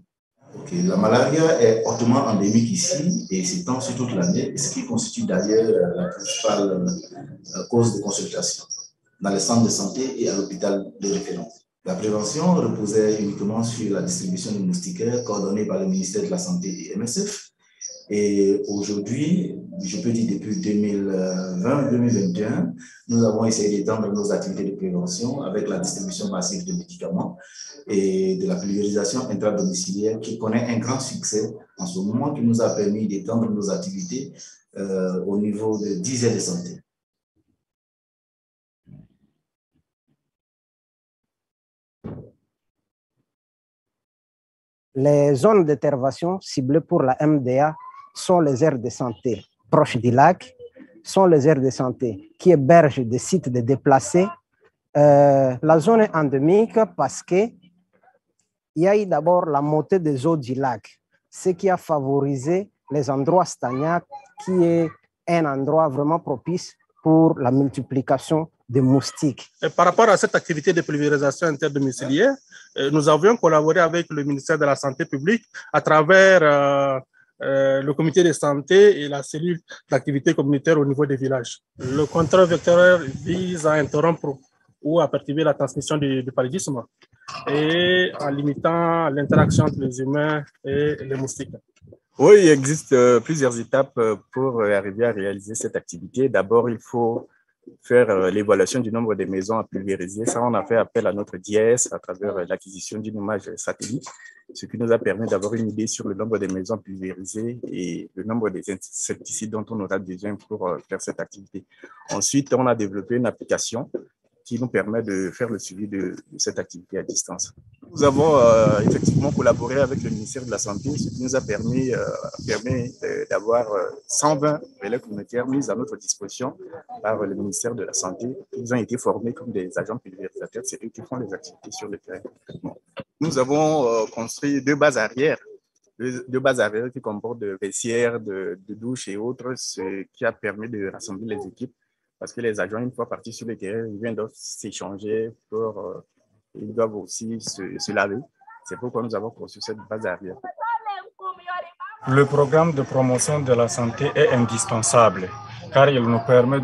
La malaria est hautement endémique ici et s'étend sur toute l'année, ce qui constitue d'ailleurs la principale cause de consultation dans les centres de santé et à l'hôpital de référence. La prévention reposait uniquement sur la distribution de moustiquaires coordonnée par le ministère de la Santé et MSF. Et aujourd'hui, je peux dire depuis 2020-2021, nous avons essayé d'étendre nos activités de prévention avec la distribution massive de médicaments et de la pulvérisation intradomiciliaire qui connaît un grand succès en ce moment qui nous a permis d'étendre nos activités au niveau de 10 aires de santé. Les zones d'intervention ciblées pour la MDA sont les aires de santé proches du lac, sont les aires de santé qui hébergent des sites de déplacés. La zone est endémique parce qu'il y a eu d'abord la montée des eaux du lac, ce qui a favorisé les endroits stagnates, qui est un endroit vraiment propice pour la multiplication des moustiques. Et par rapport à cette activité de pulvérisation interdomiciliaire, nous avions collaboré avec le ministère de la Santé publique à travers le comité de santé et la cellule d'activité communautaire au niveau des villages. Le contrôle vectoriel vise à interrompre ou à perturber la transmission du paludisme et en limitant l'interaction entre les humains et les moustiques. Oui, il existe plusieurs étapes pour arriver à réaliser cette activité. D'abord, il faut faire l'évaluation du nombre de maisons à pulvériser. Ça, on a fait appel à notre DIS à travers l'acquisition d'une image satellite, ce qui nous a permis d'avoir une idée sur le nombre de maisons pulvérisées et le nombre d'insecticides dont on aura besoin pour faire cette activité. Ensuite, on a développé une application qui nous permet de faire le suivi de cette activité à distance. Nous avons effectivement collaboré avec le ministère de la Santé, ce qui nous a permis d'avoir 120 relais communautaires mis à notre disposition par le ministère de la Santé. Ils ont été formés comme des agents pulvérisateurs, c'est eux qui font les activités sur le terrain. Nous avons construit deux bases arrière qui comportent de vestiaires, de douches et autres, ce qui a permis de rassembler les équipes. parce que les agents, une fois partis sur le terrain, ils doivent s'échanger, ils doivent aussi se laver. C'est pourquoi nous avons conçu cette base arrière. Le programme de promotion de la santé est indispensable car il nous permet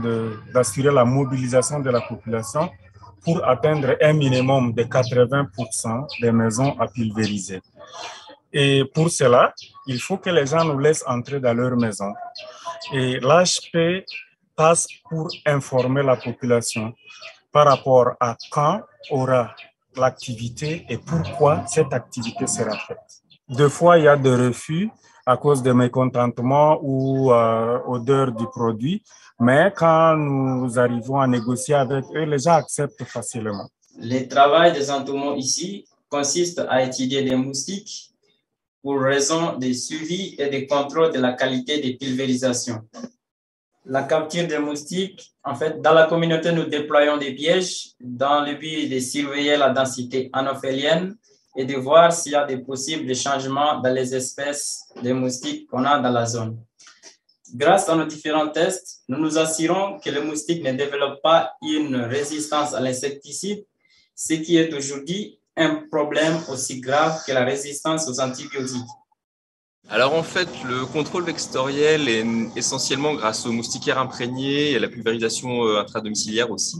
d'assurer la mobilisation de la population pour atteindre un minimum de 80% des maisons à pulvériser. Et pour cela, il faut que les gens nous laissent entrer dans leur maison. Et l'AHP passe pour informer la population par rapport à quand aura l'activité et pourquoi cette activité sera faite. Deux fois, il y a des refus à cause de mécontentement ou odeur du produit, mais quand nous arrivons à négocier avec eux, les gens acceptent facilement. Le travail des entourements ici consiste à étudier les moustiques pour raison de suivi et de contrôle de la qualité des pulvérisations. La capture des moustiques, en fait, dans la communauté, nous déployons des pièges dans le but de surveiller la densité anophélienne et de voir s'il y a des possibles changements dans les espèces de moustiques qu'on a dans la zone. Grâce à nos différents tests, nous nous assurons que le moustique ne développe pas une résistance à l'insecticide, ce qui est aujourd'hui un problème aussi grave que la résistance aux antibiotiques. Alors en fait, le contrôle vectoriel est essentiellement grâce aux moustiquaires imprégnés et à la pulvérisation intradomiciliaire aussi.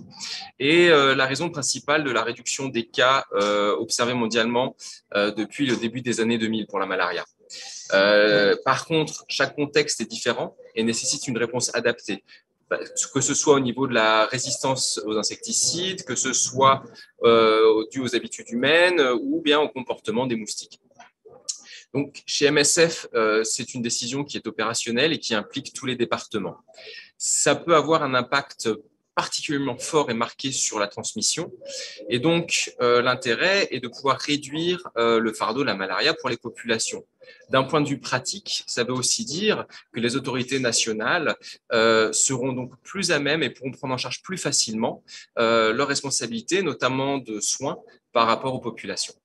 Et la raison principale de la réduction des cas observés mondialement depuis le début des années 2000 pour la malaria. Par contre, chaque contexte est différent et nécessite une réponse adaptée, que ce soit au niveau de la résistance aux insecticides, que ce soit dû aux habitudes humaines ou bien au comportement des moustiques. Donc, chez MSF, c'est une décision qui est opérationnelle et qui implique tous les départements. Ça peut avoir un impact particulièrement fort et marqué sur la transmission. Et donc, l'intérêt est de pouvoir réduire le fardeau de la malaria pour les populations. D'un point de vue pratique, ça veut aussi dire que les autorités nationales seront donc plus à même et pourront prendre en charge plus facilement leurs responsabilités, notamment de soins par rapport aux populations.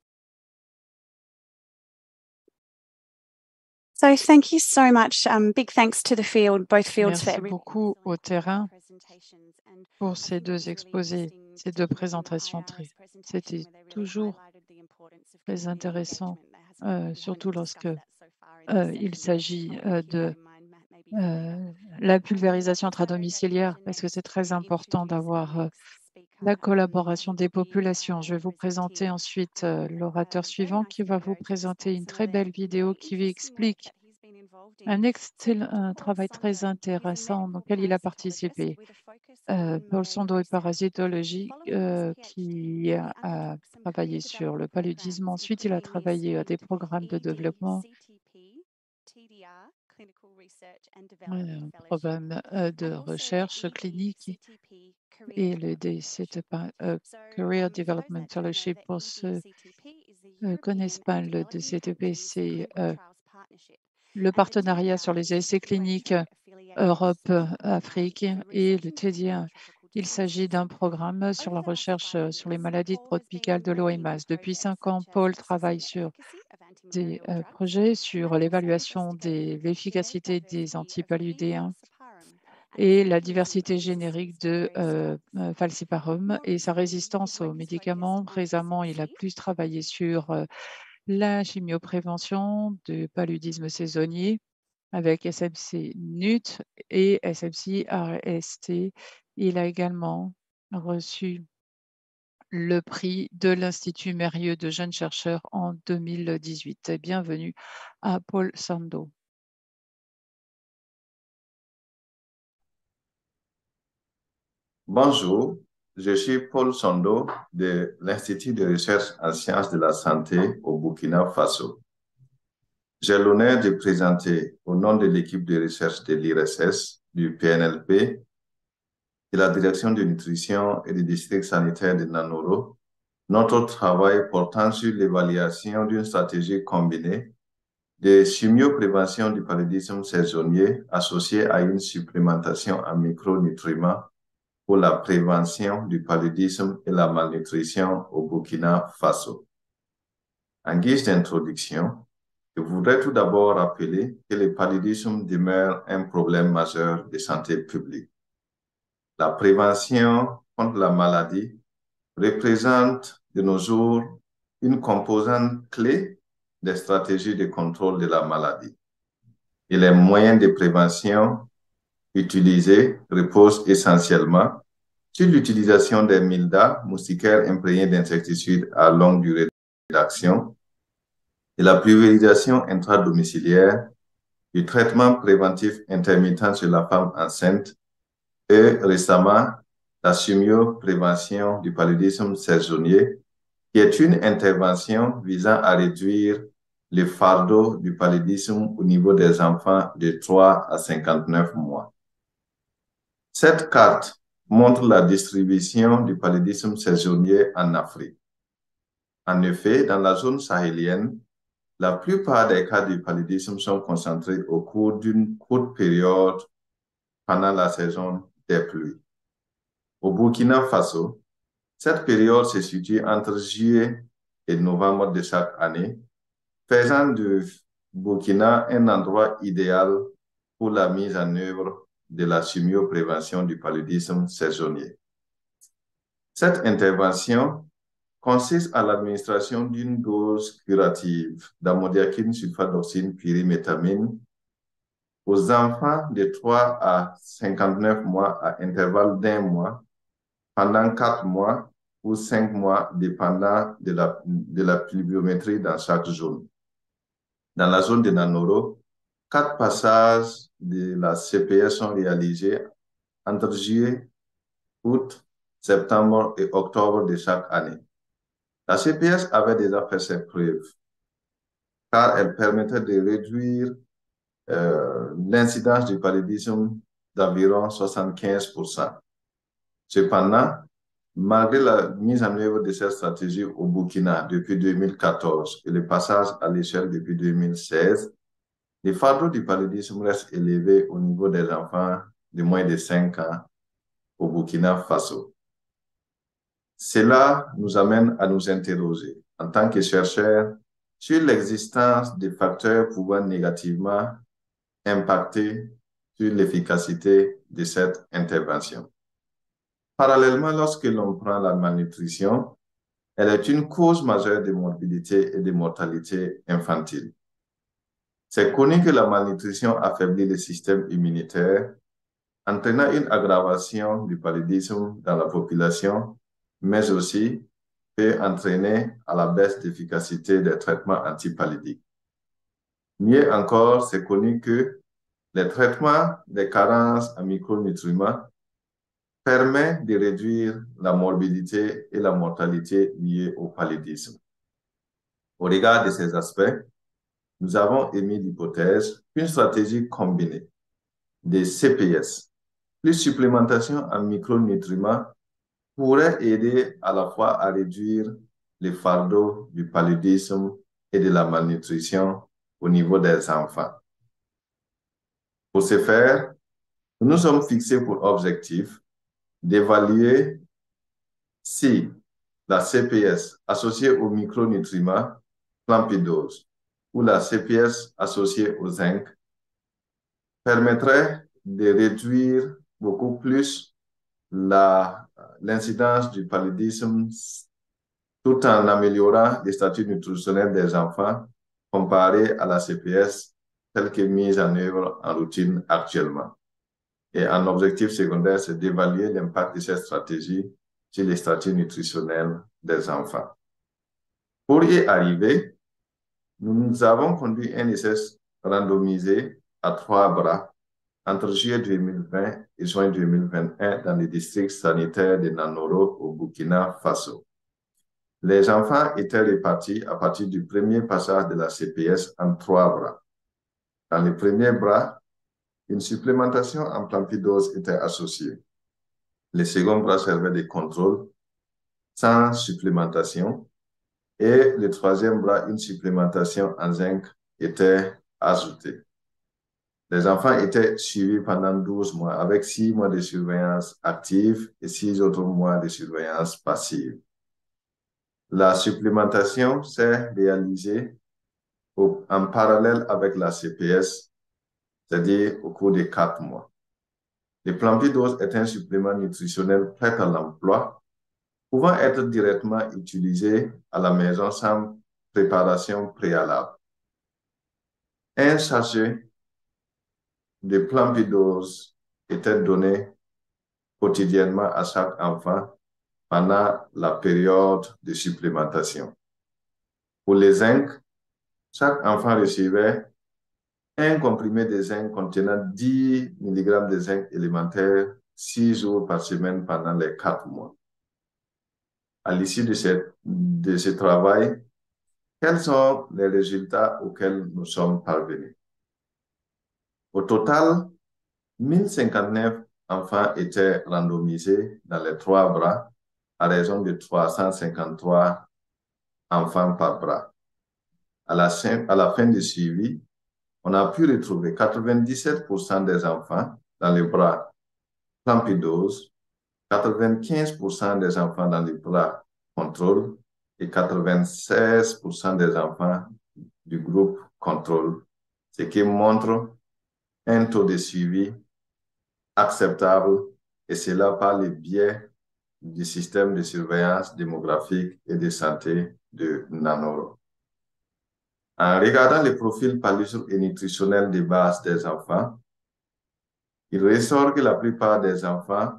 So thank you so much. Big thanks to the field, both fields. Merci beaucoup au terrain pour ces deux exposés, ces deux présentations. C'était toujours très intéressant, surtout lorsque il s'agit de la pulvérisation intradomiciliaire, parce que c'est très important d'avoir la collaboration des populations. Je vais vous présenter ensuite l'orateur suivant qui va vous présenter une très belle vidéo qui explique un travail très intéressant auquel il a participé. Paul Sando est parasitologie qui a travaillé sur le paludisme. Ensuite, il a travaillé à des programmes de développement, un programme de recherche clinique et le DCTP, Career Development Fellowship. Pour ceux qui ne connaissent pas le DCTP, c'est le partenariat sur les essais cliniques Europe-Afrique, et le TDA. Il s'agit d'un programme sur la recherche sur les maladies tropicales de l'OMS. Depuis 5 ans, Paul travaille sur des projets sur l'évaluation de l'efficacité des antipaludéens et la diversité générique de falciparum et sa résistance aux médicaments. Récemment, il a plus travaillé sur la chimioprévention du paludisme saisonnier avec SMC-NUT et SMC-RST. Il a également reçu le prix de l'Institut Mérieux de jeunes chercheurs en 2018. Bienvenue à Paul Sando. Bonjour, je suis Paul Sando de l'Institut de recherche en sciences de la santé au Burkina Faso. J'ai l'honneur de présenter au nom de l'équipe de recherche de l'IRSS, du PNLP, de la Direction de nutrition et du district sanitaire de Nanoro, notre travail portant sur l'évaluation d'une stratégie combinée de chimioprévention du paludisme saisonnier associée à une supplémentation en micronutriments pour la prévention du paludisme et la malnutrition au Burkina Faso. En guise d'introduction, je voudrais tout d'abord rappeler que le paludisme demeure un problème majeur de santé publique. la prévention contre la maladie représente de nos jours une composante clé des stratégies de contrôle de la maladie. Et les moyens de prévention utilisés reposent essentiellement sur l'utilisation des mildas, moustiquaires imprégnés d'insecticides à longue durée d'action, et la pulvérisation intradomiciliaire, du traitement préventif intermittent sur la femme enceinte et récemment la chimioprévention du paludisme saisonnier, qui est une intervention visant à réduire le fardeau du paludisme au niveau des enfants de 3 à 59 mois. Cette carte montre la distribution du paludisme saisonnier en Afrique. En effet, dans la zone sahélienne, la plupart des cas du paludisme sont concentrés au cours d'une courte période pendant la saison des pluies. Au Burkina Faso, cette période se situe entre juillet et novembre de chaque année, faisant du Burkina un endroit idéal pour la mise en œuvre de la chimioprévention du paludisme saisonnier. Cette intervention consiste à l'administration d'une dose curative d'amodiaquine sulfadoxine pyrimétamine aux enfants de 3 à 59 mois à intervalle d'1 mois pendant 4 mois ou 5 mois, dépendant de la pluviométrie dans chaque zone. Dans la zone de Nanoro, 4 passages de la CPS sont réalisés entre juillet, août, septembre et octobre de chaque année. La CPS avait déjà fait ses preuves, car elle permettait de réduire l'incidence du paludisme d'environ 75%. Cependant, malgré la mise en œuvre de cette stratégie au Burkina depuis 2014 et le passage à l'échelle depuis 2016, le fardeau du paludisme reste élevé au niveau des enfants de moins de 5 ans au Burkina Faso. Cela nous amène à nous interroger, en tant que chercheurs, sur l'existence de facteurs pouvant négativement impacter sur l'efficacité de cette intervention. Parallèlement, lorsque l'on prend la malnutrition, elle est une cause majeure de morbidité et de mortalité infantile. C'est connu que la malnutrition affaiblit le système immunitaire, entraînant une aggravation du paludisme dans la population, mais aussi peut entraîner à la baisse d'efficacité des traitements antipaludiques. Mieux encore, c'est connu que les traitements des carences en micronutriments permettent de réduire la morbidité et la mortalité liées au paludisme. Au regard de ces aspects, nous avons émis l'hypothèse qu'une stratégie combinée des CPS plus supplémentation en micronutriments pourrait aider à la fois à réduire les fardeaux du paludisme et de la malnutrition au niveau des enfants. Pour ce faire, nous nous sommes fixés pour objectif d'évaluer si la CPS associée aux micronutriments plampidose ou la CPS associée au zinc permettrait de réduire beaucoup plus l'incidence du paludisme tout en améliorant les statuts nutritionnels des enfants comparé à la CPS telle que mise en œuvre en routine actuellement. Et un objectif secondaire, c'est d'évaluer l'impact de cette stratégie sur les statuts nutritionnels des enfants. Pour y arriver, nous avons conduit un essai randomisé à 3 bras entre juillet 2020 et juin 2021 dans le district sanitaire de Nanoro au Burkina Faso. Les enfants étaient répartis à partir du premier passage de la CPS en 3 bras. Dans le premier bras, une supplémentation en plampidose était associée. Le second bras servait de contrôle sans supplémentation et le troisième bras, une supplémentation en zinc était ajoutée. Les enfants étaient suivis pendant 12 mois avec 6 mois de surveillance active et 6 autres mois de surveillance passive. La supplémentation s'est réalisée en parallèle avec la CPS, c'est-à-dire au cours de 4 mois. Le Plampidose est un supplément nutritionnel prêt à l'emploi, pouvant être directement utilisé à la maison sans préparation préalable. Un sachet de Plampidose était donné quotidiennement à chaque enfant pendant la période de supplémentation. Pour les zinc, chaque enfant recevait un comprimé de zinc contenant 10 mg de zinc élémentaire 6 jours par semaine pendant les 4 mois. À l'issue de ce travail, quels sont les résultats auxquels nous sommes parvenus? Au total, 1059 enfants étaient randomisés dans les 3 bras à raison de 353 enfants par bras. À la fin du suivi, on a pu retrouver 97% des enfants dans les bras Plampidose, 95% des enfants dans les bras contrôle et 96% des enfants du groupe contrôle, ce qui montre un taux de suivi acceptable, et cela par le biais du système de surveillance démographique et de santé de Nanoro. En regardant les profils paludisme et nutritionnels de base des enfants, il ressort que la plupart des enfants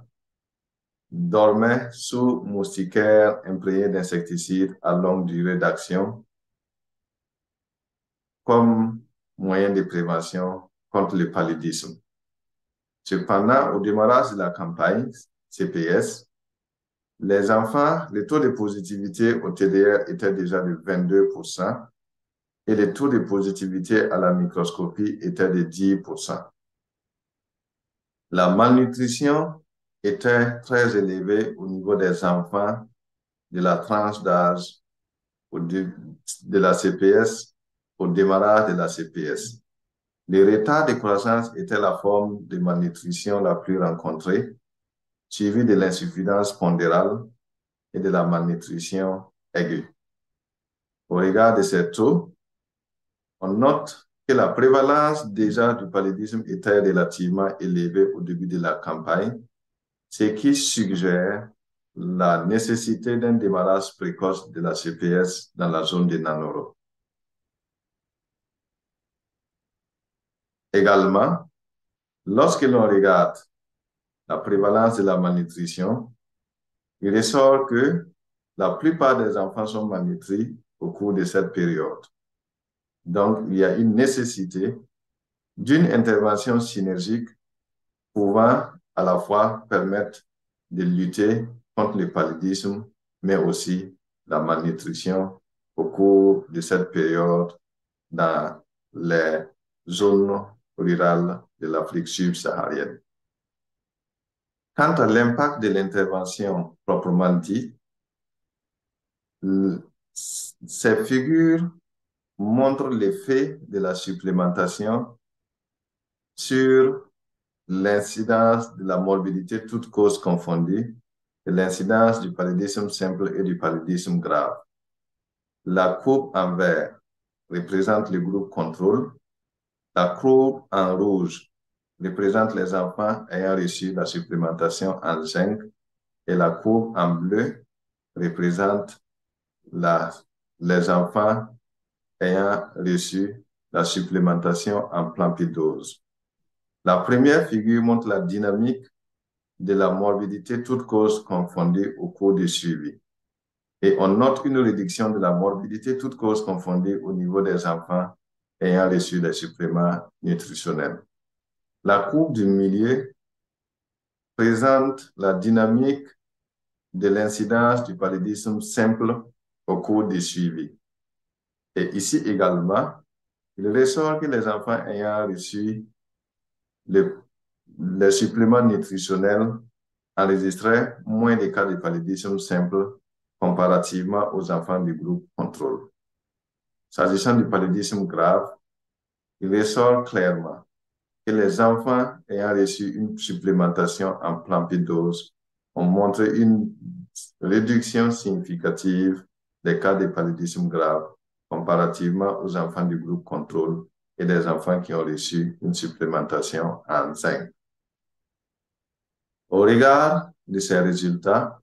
dormaient sous moustiquaires imprégnés d'insecticides à longue durée d'action comme moyen de prévention contre le paludisme. Cependant, au démarrage de la campagne CPS, les enfants, le taux de positivité au TDR était déjà de 22% et le taux de positivité à la microscopie était de 10%. La malnutrition était très élevée au niveau des enfants de la tranche d'âge de la CPS au démarrage de la CPS. Le retard de croissance était la forme de malnutrition la plus rencontrée, suivie de l'insuffisance pondérale et de la malnutrition aiguë. Au regard de ces taux, on note que la prévalence déjà du paludisme était relativement élevée au début de la campagne, ce qui suggère la nécessité d'un démarrage précoce de la CPS dans la zone de Nanoro. Également, lorsque l'on regarde la prévalence de la malnutrition, il ressort que la plupart des enfants sont malnutris au cours de cette période. Donc, il y a une nécessité d'une intervention synergique pouvant à la fois permettre de lutter contre le paludisme, mais aussi la malnutrition au cours de cette période dans les zones rurales de l'Afrique subsaharienne. Quant à l'impact de l'intervention proprement dit, ces figures montrent l'effet de la supplémentation sur l'incidence de la morbidité toutes causes confondues et l'incidence du paludisme simple et du paludisme grave. La courbe en vert représente le groupe contrôle, la courbe en rouge représente les enfants ayant reçu la supplémentation en zinc et la courbe en bleu représente les enfants ayant reçu la supplémentation en Plampidose. La première figure montre la dynamique de la morbidité toutes causes confondues au cours du suivi. Et on note une réduction de la morbidité toutes causes confondues au niveau des enfants ayant reçu des suppléments nutritionnels. La courbe du milieu présente la dynamique de l'incidence du paludisme simple au cours du suivi. Et ici également, il ressort que les enfants ayant reçu les suppléments nutritionnels enregistraient moins de cas de paludisme simple comparativement aux enfants du groupe contrôle. S'agissant du paludisme grave, il ressort clairement que les enfants ayant reçu une supplémentation en Plampidose ont montré une réduction significative des cas de paludisme grave comparativement aux enfants du groupe contrôle et des enfants qui ont reçu une supplémentation en zinc. Au regard de ces résultats,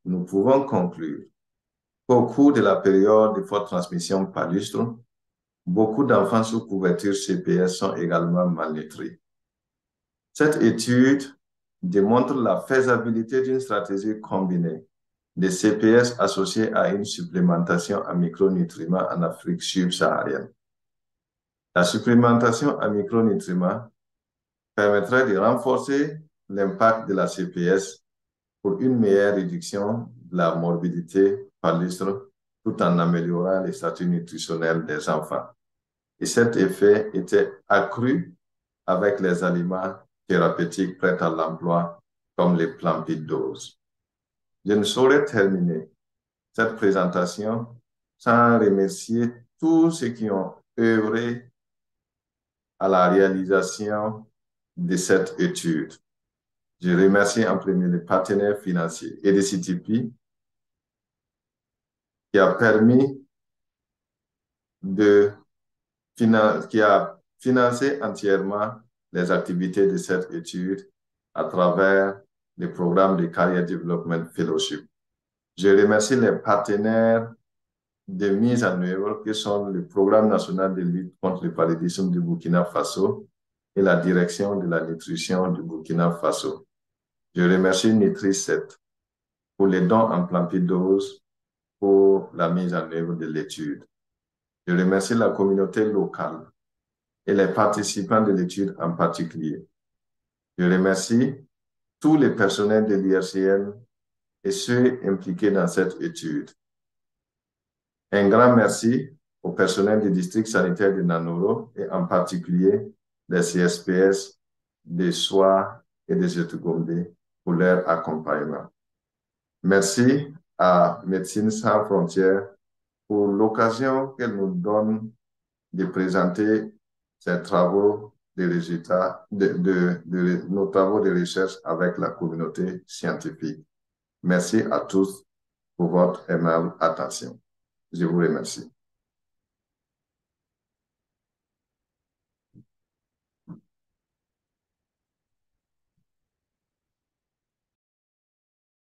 nous pouvons conclure qu'au cours de la période de forte transmission par lustre, beaucoup d'enfants sous couverture CPS sont également malnutris. Cette étude démontre la faisabilité d'une stratégie combinée de CPS associée à une supplémentation en micronutriments en Afrique subsaharienne. La supplémentation en micronutriments permettrait de renforcer l'impact de la CPS pour une meilleure réduction de la morbidité par lustre tout en améliorant les statuts nutritionnels des enfants. Et cet effet était accru avec les aliments thérapeutiques prêts à l'emploi comme les plampidoses. Je ne saurais terminer cette présentation sans remercier tous ceux qui ont œuvré à la réalisation de cette étude. Je remercie en premier les partenaires financiers et de CTP qui a permis qui a financé entièrement les activités de cette étude à travers le programme de Career Development Fellowship. Je remercie les partenaires de mise en œuvre que sont le Programme national de lutte contre le paludisme du Burkina Faso et la direction de la nutrition du Burkina Faso. Je remercie Nutri7 pour les dons en plampidose pour la mise en œuvre de l'étude. Je remercie la communauté locale et les participants de l'étude en particulier. Je remercie tous les personnels de l'IRCN et ceux impliqués dans cette étude. Un grand merci au personnel du district sanitaire de Nanoro et en particulier des CSPS, des SOA et des Etugombe pour leur accompagnement. Merci à Médecins sans frontières pour l'occasion qu'elle nous donne de présenter ces travaux de résultats de nos travaux de recherche avec la communauté scientifique. Merci à tous pour votre aimable attention. Je vous remercie.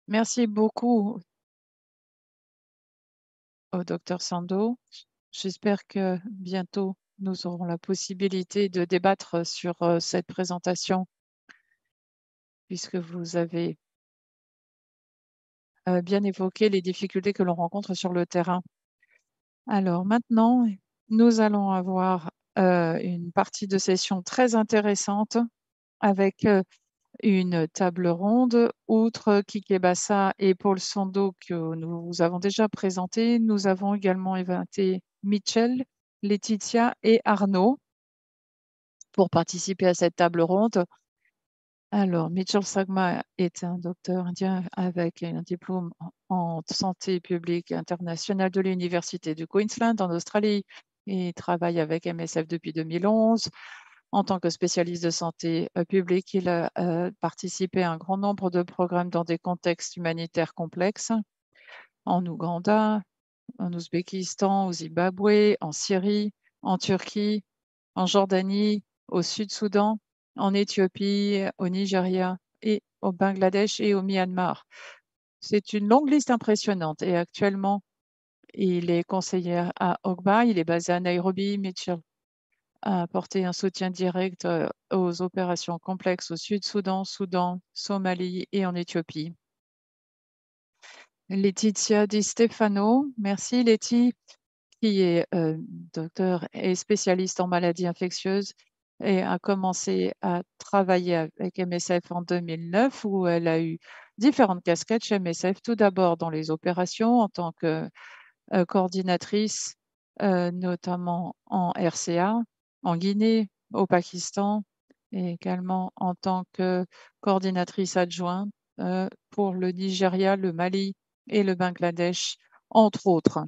Merci beaucoup au Dr Sando. J'espère que bientôt nous aurons la possibilité de débattre sur cette présentation, puisque vous avez bien évoqué les difficultés que l'on rencontre sur le terrain. Alors maintenant, nous allons avoir une partie de session très intéressante avec une table ronde. Outre Kike Bassa et Paul Sando que nous avons déjà présenté, nous avons également invité Michel, Laetitia et Arnaud pour participer à cette table ronde. Alors, Mitchell Sagma est un docteur indien avec un diplôme en santé publique internationale de l'Université du Queensland en Australie et travaille avec MSF depuis 2011. En tant que spécialiste de santé publique, il a participé à un grand nombre de programmes dans des contextes humanitaires complexes en Ouganda, en Ouzbékistan, au Zimbabwe, en Syrie, en Turquie, en Jordanie, au Sud-Soudan, en Éthiopie, au Nigeria et au Bangladesh et au Myanmar. C'est une longue liste impressionnante et actuellement, il est conseiller à Ogba, il est basé à Nairobi. Mitchell a apporté un soutien direct aux opérations complexes au Sud-Soudan, Soudan, Somalie et en Éthiopie. Laetitia Di Stefano, merci Letty, qui est docteur et spécialiste en maladies infectieuses et a commencé à travailler avec MSF en 2009 où elle a eu différentes casquettes chez MSF, tout d'abord dans les opérations en tant que coordinatrice, notamment en RCA, en Guinée, au Pakistan, et également en tant que coordinatrice adjointe pour le Nigeria, le Mali et le Bangladesh, entre autres.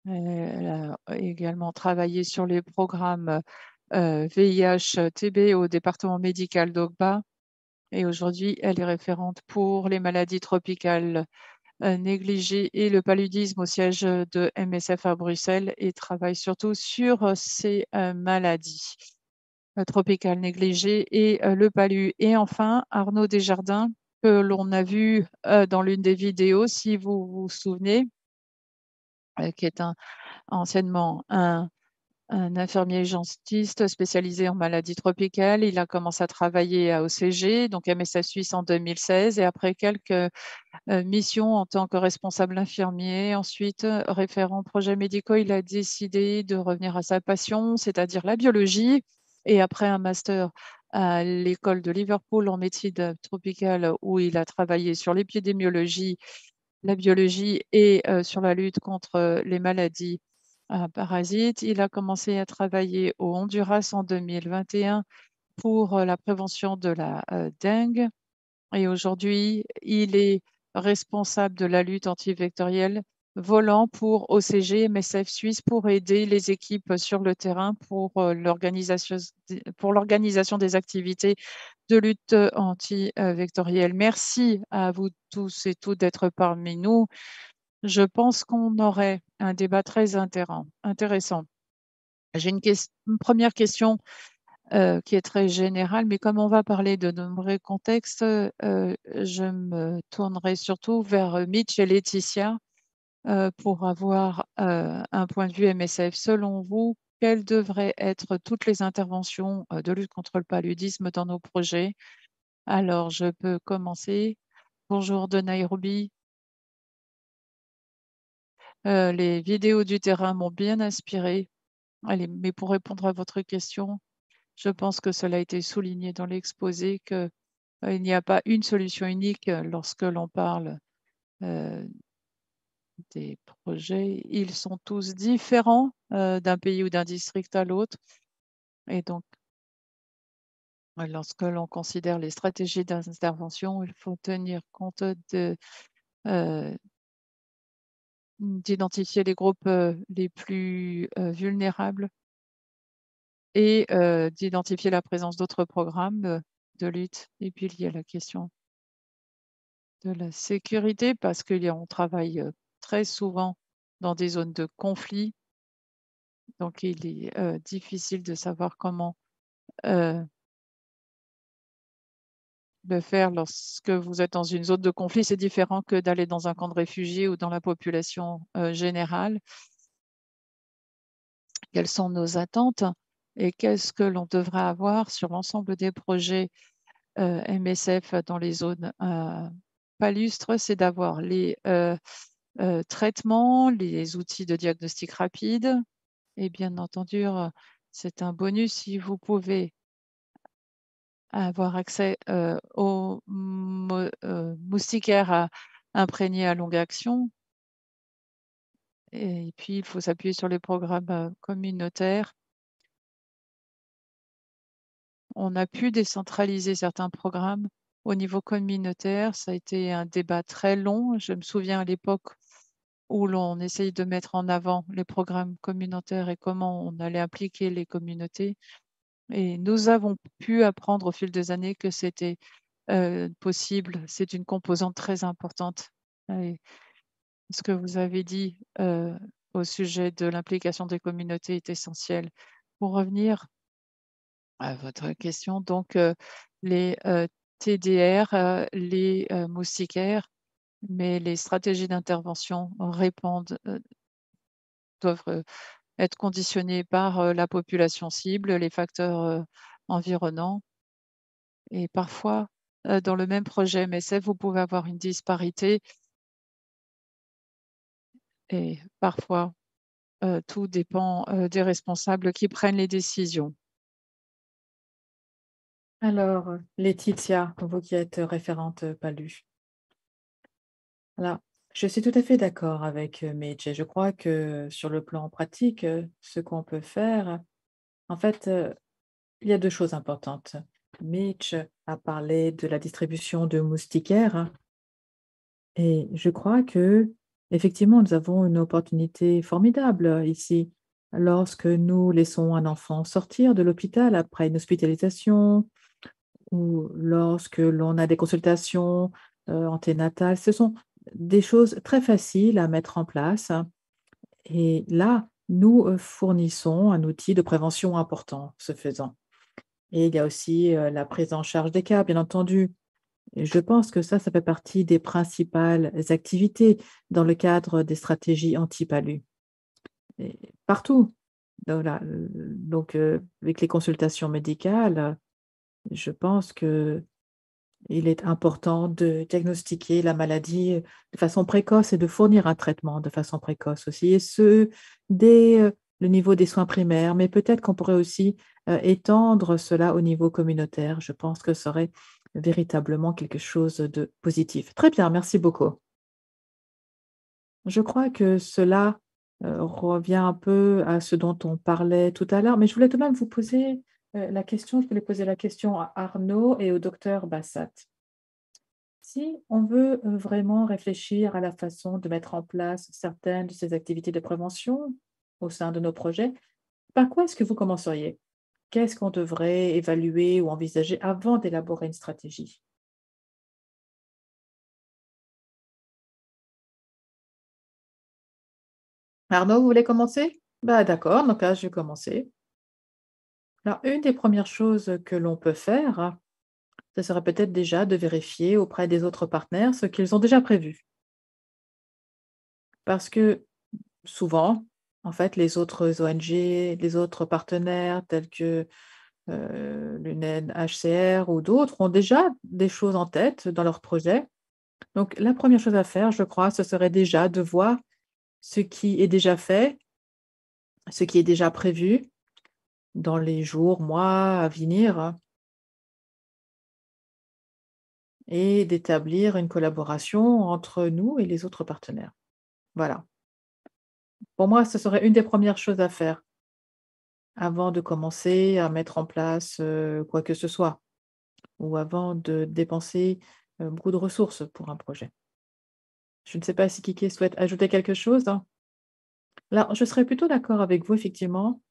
Elle a également travaillé sur les programmes VIH-TB au département médical d'Ogba et aujourd'hui, elle est référente pour les maladies tropicales négligées et le paludisme au siège de MSF à Bruxelles et travaille surtout sur ces maladies. tropical négligé et le palu. Et enfin, Arnaud Desjardins, que l'on a vu dans l'une des vidéos, si vous vous souvenez, qui est anciennement un infirmier urgentiste spécialisé en maladies tropicales. Il a commencé à travailler à OCG, donc MSF Suisse en 2016, et après quelques missions en tant que responsable infirmier, ensuite référent projets médicaux, il a décidé de revenir à sa passion, c'est-à-dire la biologie, et après un master à l'école de Liverpool en médecine tropicale où il a travaillé sur l'épidémiologie, la biologie et sur la lutte contre les maladies parasites. Il a commencé à travailler au Honduras en 2021 pour la prévention de la dengue. Et aujourd'hui, il est responsable de la lutte antivectorielle volant pour OCG, MSF Suisse pour aider les équipes sur le terrain pour l'organisation des activités de lutte antivectorielle. Merci à vous tous et toutes d'être parmi nous. Je pense qu'on aurait un débat très intéressant. J'ai une première question qui est très générale, mais comme on va parler de nombreux contextes, je me tournerai surtout vers Mitch et Laetitia pour avoir un point de vue MSF. Selon vous, quelles devraient être toutes les interventions de lutte contre le paludisme dans nos projets? Alors, je peux commencer. Bonjour de Nairobi. Les vidéos du terrain m'ont bien inspiré. Allez, mais pour répondre à votre question, je pense que cela a été souligné dans l'exposé qu'il n'y a pas une solution unique lorsque l'on parle des projets. Ils sont tous différents d'un pays ou d'un district à l'autre. Et donc, lorsque l'on considère les stratégies d'intervention, il faut tenir compte d'identifier les groupes les plus vulnérables et d'identifier la présence d'autres programmes de lutte. Et puis, il y a la question de la sécurité parce qu'on travaille très souvent dans des zones de conflit. Donc, il est difficile de savoir comment le faire lorsque vous êtes dans une zone de conflit. C'est différent que d'aller dans un camp de réfugiés ou dans la population générale. Quelles sont nos attentes et qu'est-ce que l'on devrait avoir sur l'ensemble des projets MSF dans les zones palustres? C'est d'avoir les traitements, les outils de diagnostic rapide. Et bien entendu, c'est un bonus si vous pouvez avoir accès aux moustiquaires imprégnés à longue action. Et puis, il faut s'appuyer sur les programmes communautaires. On a pu décentraliser certains programmes au niveau communautaire. Ça a été un débat très long. Je me souviens à l'époque où l'on essayait de mettre en avant les programmes communautaires et comment on allait impliquer les communautés. Et nous avons pu apprendre au fil des années que c'était possible. C'est une composante très importante. Et ce que vous avez dit au sujet de l'implication des communautés est essentiel. Pour revenir à votre question, donc les TDR, les moustiquaires, mais les stratégies d'intervention doivent être conditionnées par la population cible, les facteurs environnants. Et parfois, dans le même projet MSF, vous pouvez avoir une disparité. Et parfois, tout dépend des responsables qui prennent les décisions. Alors, Laetitia, vous qui êtes référente PALU. Alors, je suis tout à fait d'accord avec Mitch et je crois que sur le plan pratique, ce qu'on peut faire, en fait, il y a deux choses importantes. Mitch a parlé de la distribution de moustiquaires et je crois que effectivement, nous avons une opportunité formidable ici. Lorsque nous laissons un enfant sortir de l'hôpital après une hospitalisation ou lorsque l'on a des consultations anténatales, ce sont des choses très faciles à mettre en place. Et là, nous fournissons un outil de prévention important, ce faisant. Et il y a aussi la prise en charge des cas, bien entendu. Et je pense que ça fait partie des principales activités dans le cadre des stratégies anti-palu. Partout. Voilà. Donc, avec les consultations médicales, je pense qu'il est important de diagnostiquer la maladie de façon précoce et de fournir un traitement de façon précoce aussi, et ce, dès le niveau des soins primaires. Mais peut-être qu'on pourrait aussi étendre cela au niveau communautaire. Je pense que ce serait véritablement quelque chose de positif. Très bien, merci beaucoup. Je crois que cela revient un peu à ce dont on parlait tout à l'heure, mais je voulais tout de même vous poser la question, je voulais poser la question à Arnaud et au docteur Bassat. Si on veut vraiment réfléchir à la façon de mettre en place certaines de ces activités de prévention au sein de nos projets, par quoi est-ce que vous commenceriez? Qu'est-ce qu'on devrait évaluer ou envisager avant d'élaborer une stratégie? Arnaud, vous voulez commencer? Bah, d'accord, donc là, je vais commencer. Alors, une des premières choses que l'on peut faire, ce serait peut-être déjà de vérifier auprès des autres partenaires ce qu'ils ont déjà prévu. Parce que souvent, en fait, les autres ONG, les autres partenaires tels que l'UNHCR ou d'autres ont déjà des choses en tête dans leur projet. Donc, la première chose à faire, je crois, ce serait déjà de voir ce qui est déjà fait, ce qui est déjà prévu dans les jours, mois à venir, et d'établir une collaboration entre nous et les autres partenaires. Voilà. Pour moi, ce serait une des premières choses à faire avant de commencer à mettre en place quoi que ce soit, ou avant de dépenser beaucoup de ressources pour un projet. Je ne sais pas si Kiki souhaite ajouter quelque chose, hein. Là, je serais plutôt d'accord avec vous, effectivement.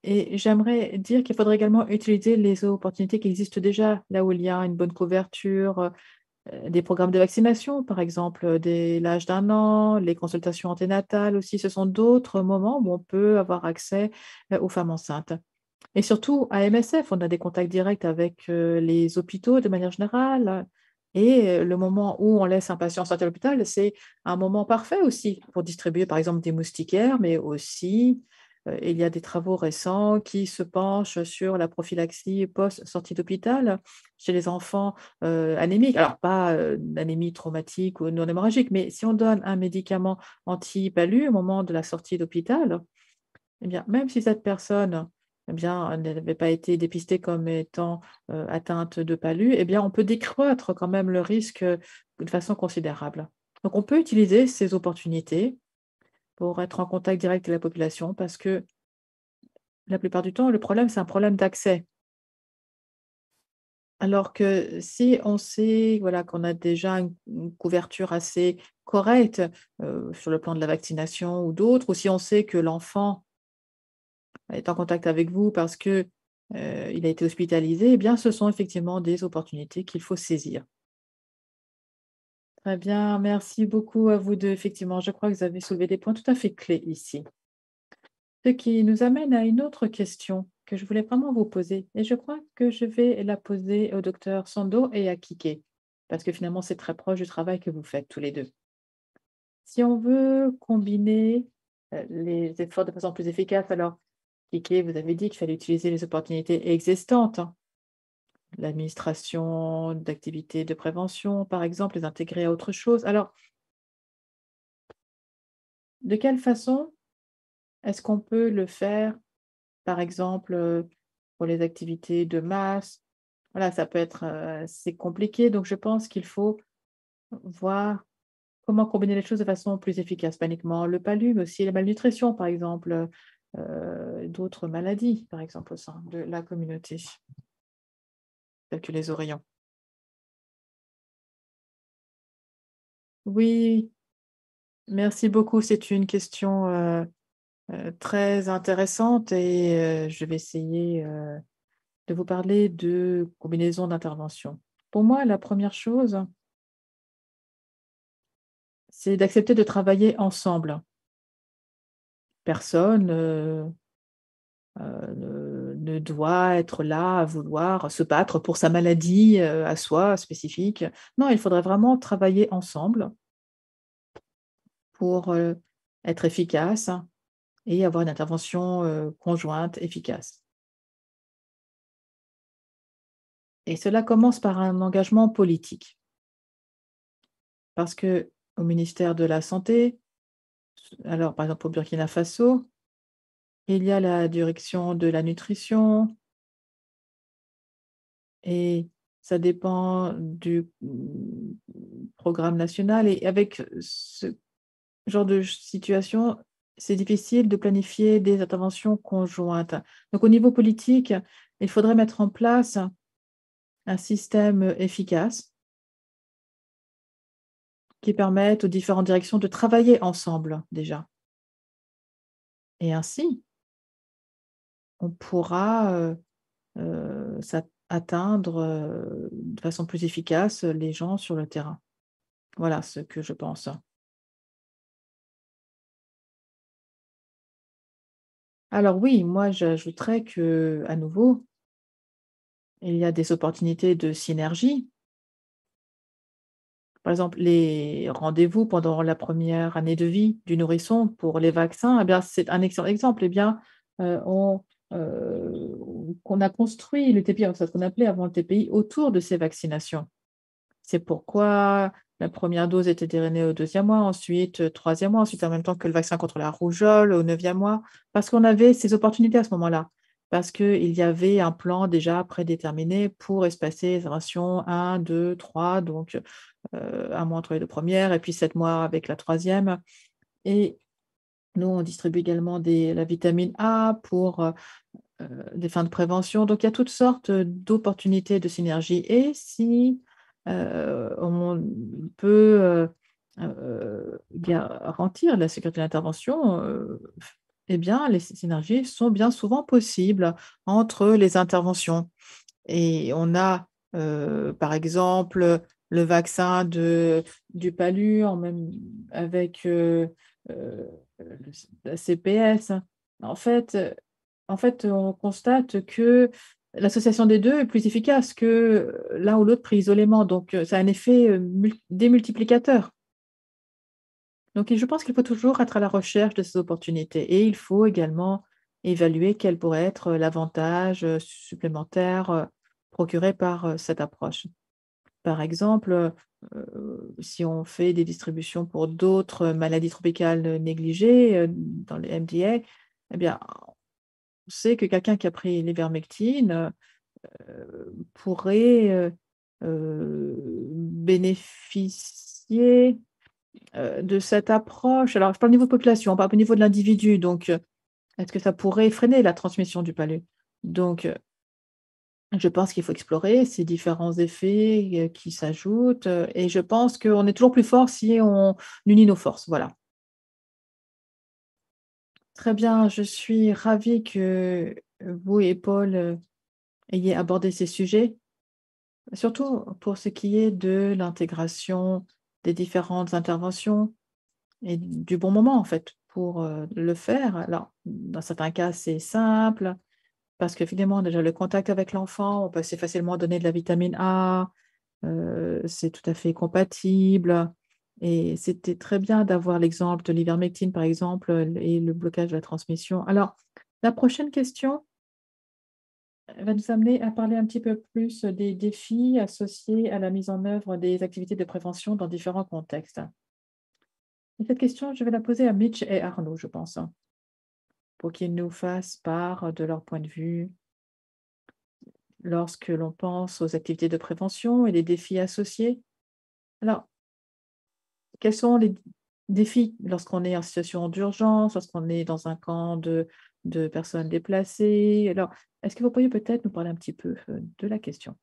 Et j'aimerais dire qu'il faudrait également utiliser les opportunités qui existent déjà, là où il y a une bonne couverture, des programmes de vaccination, par exemple, dès l'âge d'1 an, les consultations anténatales aussi. Ce sont d'autres moments où on peut avoir accès aux femmes enceintes. Et surtout, à MSF, on a des contacts directs avec les hôpitaux de manière générale. Et le moment où on laisse un patient sortir de l'hôpital, c'est un moment parfait aussi pour distribuer, par exemple, des moustiquaires, mais aussi, il y a des travaux récents qui se penchent sur la prophylaxie post-sortie d'hôpital chez les enfants anémiques. Alors, pas d'anémie traumatique ou non hémorragique, mais si on donne un médicament anti-palu au moment de la sortie d'hôpital, eh bien, même si cette personne eh bien, elle n'avait pas été dépistée comme étant atteinte de palu, eh bien, on peut décroître quand même le risque de façon considérable. Donc, on peut utiliser ces opportunités pour être en contact direct avec la population parce que la plupart du temps, le problème, c'est un problème d'accès. Alors que si on sait voilà, qu'on a déjà une couverture assez correcte sur le plan de la vaccination ou d'autres, ou si on sait que l'enfant est en contact avec vous parce que, il a été hospitalisé, eh bien, ce sont effectivement des opportunités qu'il faut saisir. Très bien, merci beaucoup à vous 2. Effectivement, je crois que vous avez soulevé des points tout à fait clés ici. Ce qui nous amène à une autre question que je voulais vraiment vous poser et je crois que je vais la poser au docteur Sando et à Kike, parce que finalement, c'est très proche du travail que vous faites tous les 2. Si on veut combiner, les efforts de façon plus efficace, alors Kike, vous avez dit qu'il fallait utiliser les opportunités existantes, hein. L'administration d'activités de prévention, par exemple, les intégrer à autre chose. Alors, de quelle façon est-ce qu'on peut le faire, par exemple, pour les activités de masse? Voilà, ça peut être, assez compliqué, donc je pense qu'il faut voir comment combiner les choses de façon plus efficace, pas uniquement le palu, mais aussi la malnutrition, par exemple, d'autres maladies, par exemple, au sein de la communauté, telles que les oreillons. Oui, merci beaucoup. C'est une question, très intéressante et je vais essayer, de vous parler de combinaison d'interventions. Pour moi, la première chose, c'est d'accepter de travailler ensemble. Personne, ne doit être là à vouloir se battre pour sa maladie à soi, spécifique. Non, il faudrait vraiment travailler ensemble pour être efficace et avoir une intervention conjointe efficace. Et cela commence par un engagement politique. Parce qu'au ministère de la Santé, alors par exemple au Burkina Faso, il y a la direction de la nutrition et ça dépend du programme national. Et avec ce genre de situation, c'est difficile de planifier des interventions conjointes. Donc au niveau politique, il faudrait mettre en place un système efficace qui permette aux différentes directions de travailler ensemble déjà. Et ainsi, on pourra atteindre de façon plus efficace les gens sur le terrain. Voilà ce que je pense. Alors oui, moi j'ajouterais que, à nouveau, il y a des opportunités de synergie. Par exemple, les rendez-vous pendant la première année de vie du nourrisson pour les vaccins, eh bien, c'est un excellent exemple. Eh bien, qu'on a construit le TPI, c'est ce qu'on appelait avant le TPI, autour de ces vaccinations. C'est pourquoi la première dose était donnée au 2e mois, ensuite 3e mois, ensuite en même temps que le vaccin contre la rougeole au 9e mois, parce qu'on avait ces opportunités à ce moment-là, parce qu'il y avait un plan déjà prédéterminé pour espacer les interventions 1, 2, 3, donc 1 mois entre les 2 premières et puis 7 mois avec la 3e. Et nous, on distribue également la vitamine A pour des fins de prévention. Donc, il y a toutes sortes d'opportunités de synergie. Et si on peut garantir la sécurité de l'intervention, eh bien, les synergies sont bien souvent possibles entre les interventions. Et on a, par exemple, le vaccin du palu avec la CPS. En fait, on constate que l'association des deux est plus efficace que l'un ou l'autre pris isolément. Donc, ça a un effet démultiplicateur. Donc, je pense qu'il faut toujours être à la recherche de ces opportunités. Et il faut également évaluer quel pourrait être l'avantage supplémentaire procuré par cette approche. Par exemple, si on fait des distributions pour d'autres maladies tropicales négligées dans les MDA, eh bien, on sait que quelqu'un qui a pris l'ivermectine pourrait bénéficier de cette approche. Alors, je parle au niveau de population, pas au niveau de l'individu. Donc, est-ce que ça pourrait freiner la transmission du palu? Donc, je pense qu'il faut explorer ces différents effets qui s'ajoutent et je pense qu'on est toujours plus fort si on unit nos forces. Voilà. Très bien, je suis ravie que vous et Paul ayez abordé ces sujets, surtout pour ce qui est de l'intégration des différentes interventions et du bon moment, en fait, pour le faire. Alors, dans certains cas, c'est simple, parce que finalement, déjà, le contact avec l'enfant, on peut assez facilement donner de la vitamine A, c'est tout à fait compatible. Et c'était très bien d'avoir l'exemple de l'ivermectine, par exemple, et le blocage de la transmission. Alors, la prochaine question va nous amener à parler un petit peu plus des défis associés à la mise en œuvre des activités de prévention dans différents contextes. Et cette question, je vais la poser à Mitch et Arnaud, je pense, pour qu'ils nous fassent part de leur point de vue lorsque l'on pense aux activités de prévention et les défis associés. Alors, quels sont les défis lorsqu'on est en situation d'urgence, lorsqu'on est dans un camp de personnes déplacées? Alors, est-ce que vous pourriez peut-être nous parler un petit peu de la question?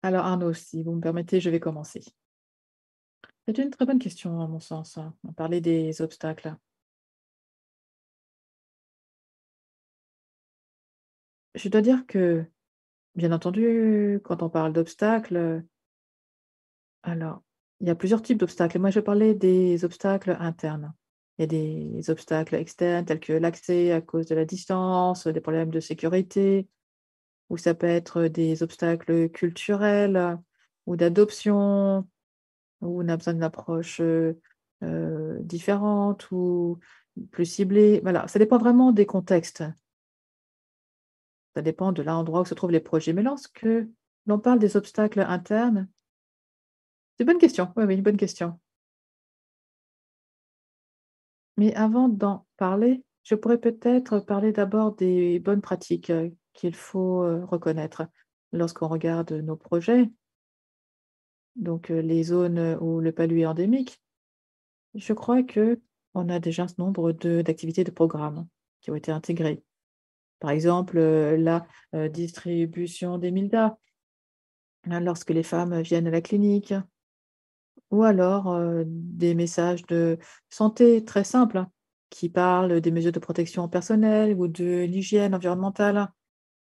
Alors, Arnaud, si vous me permettez, je vais commencer. C'est une très bonne question, à mon sens. On parlait des obstacles. Je dois dire que, bien entendu, quand on parle d'obstacles, alors, il y a plusieurs types d'obstacles. Moi, je parlais des obstacles internes. Il y a des obstacles externes tels que l'accès à cause de la distance, des problèmes de sécurité, ou ça peut être des obstacles culturels ou d'adoption, où on a besoin d'une approche différente ou plus ciblée. Voilà, ça dépend vraiment des contextes. Ça dépend de l'endroit où se trouvent les projets. Mais lorsque l'on parle des obstacles internes, c'est une bonne question. Oui, oui, une bonne question. Mais avant d'en parler, je pourrais peut-être parler d'abord des bonnes pratiques qu'il faut reconnaître lorsqu'on regarde nos projets, donc les zones où le palu est endémique. Je crois que on a déjà un nombre d'activités de programmes qui ont été intégrées. Par exemple, la distribution des MILDA, hein, lorsque les femmes viennent à la clinique, ou alors des messages de santé très simples, hein, qui parlent des mesures de protection personnelle ou de l'hygiène environnementale.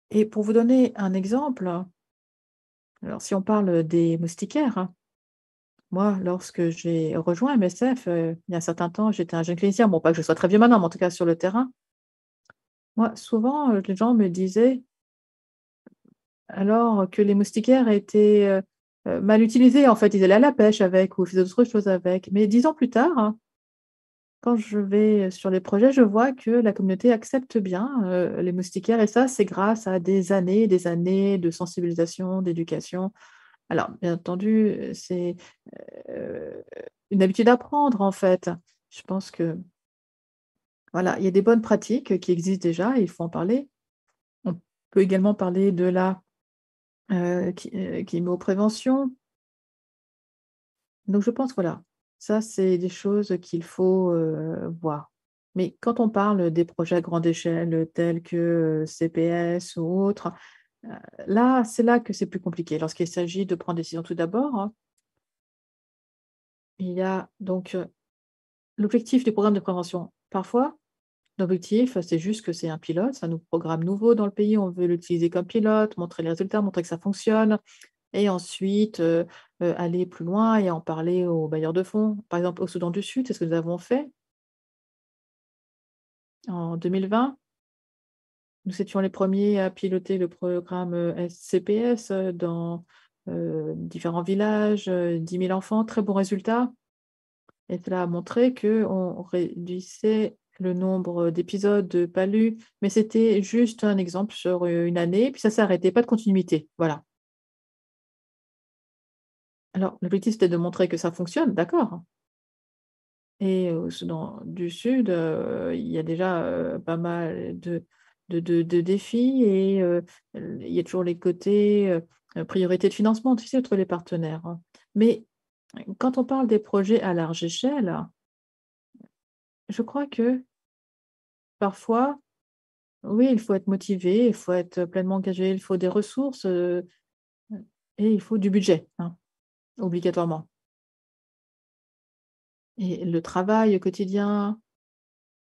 Et pour vous donner un exemple, alors si on parle des moustiquaires, hein, moi, lorsque j'ai rejoint MSF, il y a un certain temps, j'étais un jeune clinicien, bon, pas que je sois très vieux maintenant, mais en tout cas sur le terrain. Moi, souvent, les gens me disaient alors que les moustiquaires étaient mal utilisés. En fait, ils allaient à la pêche avec ou ils faisaient d'autres choses avec. Mais 10 ans plus tard, hein, quand je vais sur les projets, je vois que la communauté accepte bien les moustiquaires. Et ça, c'est grâce à des années de sensibilisation, d'éducation. Alors, bien entendu, c'est euh, une habitude à prendre, en fait. Je pense que, voilà, il y a des bonnes pratiques qui existent déjà et il faut en parler. On peut également parler de la chimio-prévention. Donc je pense, voilà, ça, c'est des choses qu'il faut voir. Mais quand on parle des projets à grande échelle tels que CPS ou autres, heu, là, c'est là que c'est plus compliqué. Lorsqu'il s'agit de prendre des décisions, tout d'abord, hein, il y a donc l'objectif du programme de prévention. Parfois, l'objectif, c'est juste que c'est un pilote, c'est un programme nouveau dans le pays, on veut l'utiliser comme pilote, montrer les résultats, montrer que ça fonctionne et ensuite, aller plus loin et en parler aux bailleurs de fonds. Par exemple, au Soudan du Sud, c'est ce que nous avons fait en 2020. Nous étions les premiers à piloter le programme, CPS, dans, différents villages, 10 000 enfants, très bons résultats et cela a montré qu'on réduisait le nombre d'épisodes de palu, mais c'était juste un exemple sur, une année, puis ça s'est arrêté, pas de continuité, voilà. Alors l'objectif, c'était de montrer que ça fonctionne, d'accord. Et au Soudan du Sud, il y a déjà, pas mal de défis et il y a toujours les côtés, priorité de financement, tu sais, entre les partenaires, hein. Mais quand on parle des projets à large échelle, je crois que parfois, oui, il faut être motivé, il faut être pleinement engagé, il faut des ressources, et il faut du budget, hein, obligatoirement. Et le travail au quotidien,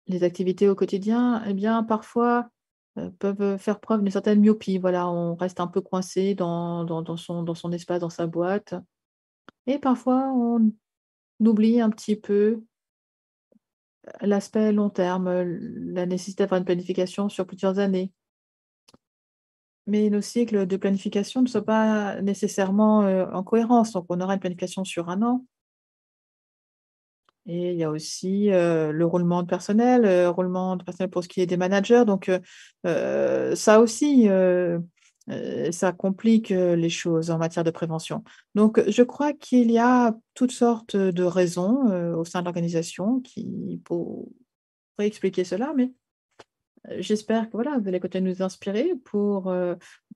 les activités au quotidien, eh bien, parfois, peuvent faire preuve d'une certaine myopie. Voilà, on reste un peu coincé dans son espace, dans sa boîte et parfois on oublie un petit peu l'aspect long terme, la nécessité d'avoir une planification sur plusieurs années. Mais nos cycles de planification ne sont pas nécessairement, en cohérence. Donc on aura une planification sur un an et il y a aussi, le roulement de personnel pour ce qui est des managers. Donc ça aussi, ça complique, les choses en matière de prévention. Donc je crois qu'il y a toutes sortes de raisons, au sein de l'organisation qui pourraient expliquer cela, mais j'espère que voilà, vous allez continuer de nous inspirer pour,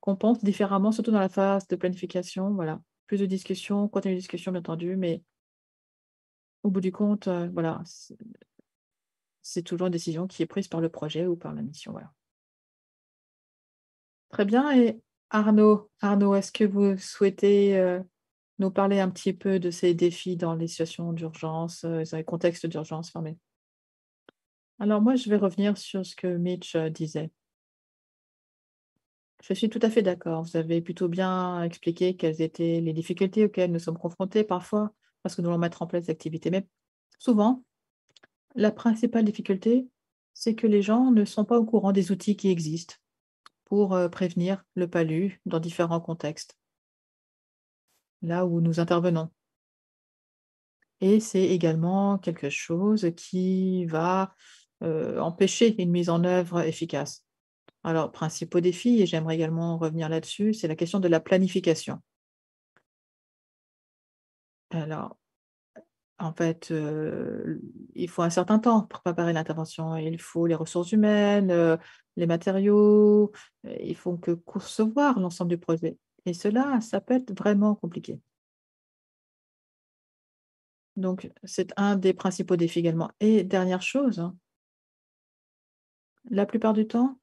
qu'on pense différemment, surtout dans la phase de planification, voilà. Plus de discussions, continuer de discussion bien entendu, mais au bout du compte, voilà, c'est toujours une décision qui est prise par le projet ou par la mission, voilà. Très bien et Arnaud, est-ce que vous souhaitez, nous parler un petit peu de ces défis dans les situations d'urgence, dans les contextes d'urgence fermés? Alors moi, je vais revenir sur ce que Mitch, disait. Je suis tout à fait d'accord. Vous avez plutôt bien expliqué quelles étaient les difficultés auxquelles nous sommes confrontés parfois, parce que nous voulons mettre en place des activités. Mais souvent, La principale difficulté, c'est que les gens ne sont pas au courant des outils qui existent pour prévenir le palu dans différents contextes, là où nous intervenons. Et c'est également quelque chose qui va empêcher une mise en œuvre efficace. Alors, principaux défis, et j'aimerais également revenir là-dessus, c'est la question de la planification. Alors, en fait, il faut un certain temps pour préparer l'intervention. Il faut les ressources humaines, les matériaux, il faut que concevoir l'ensemble du projet. Et cela, ça peut être vraiment compliqué. Donc, c'est un des principaux défis également. Et dernière chose, hein, la plupart du temps,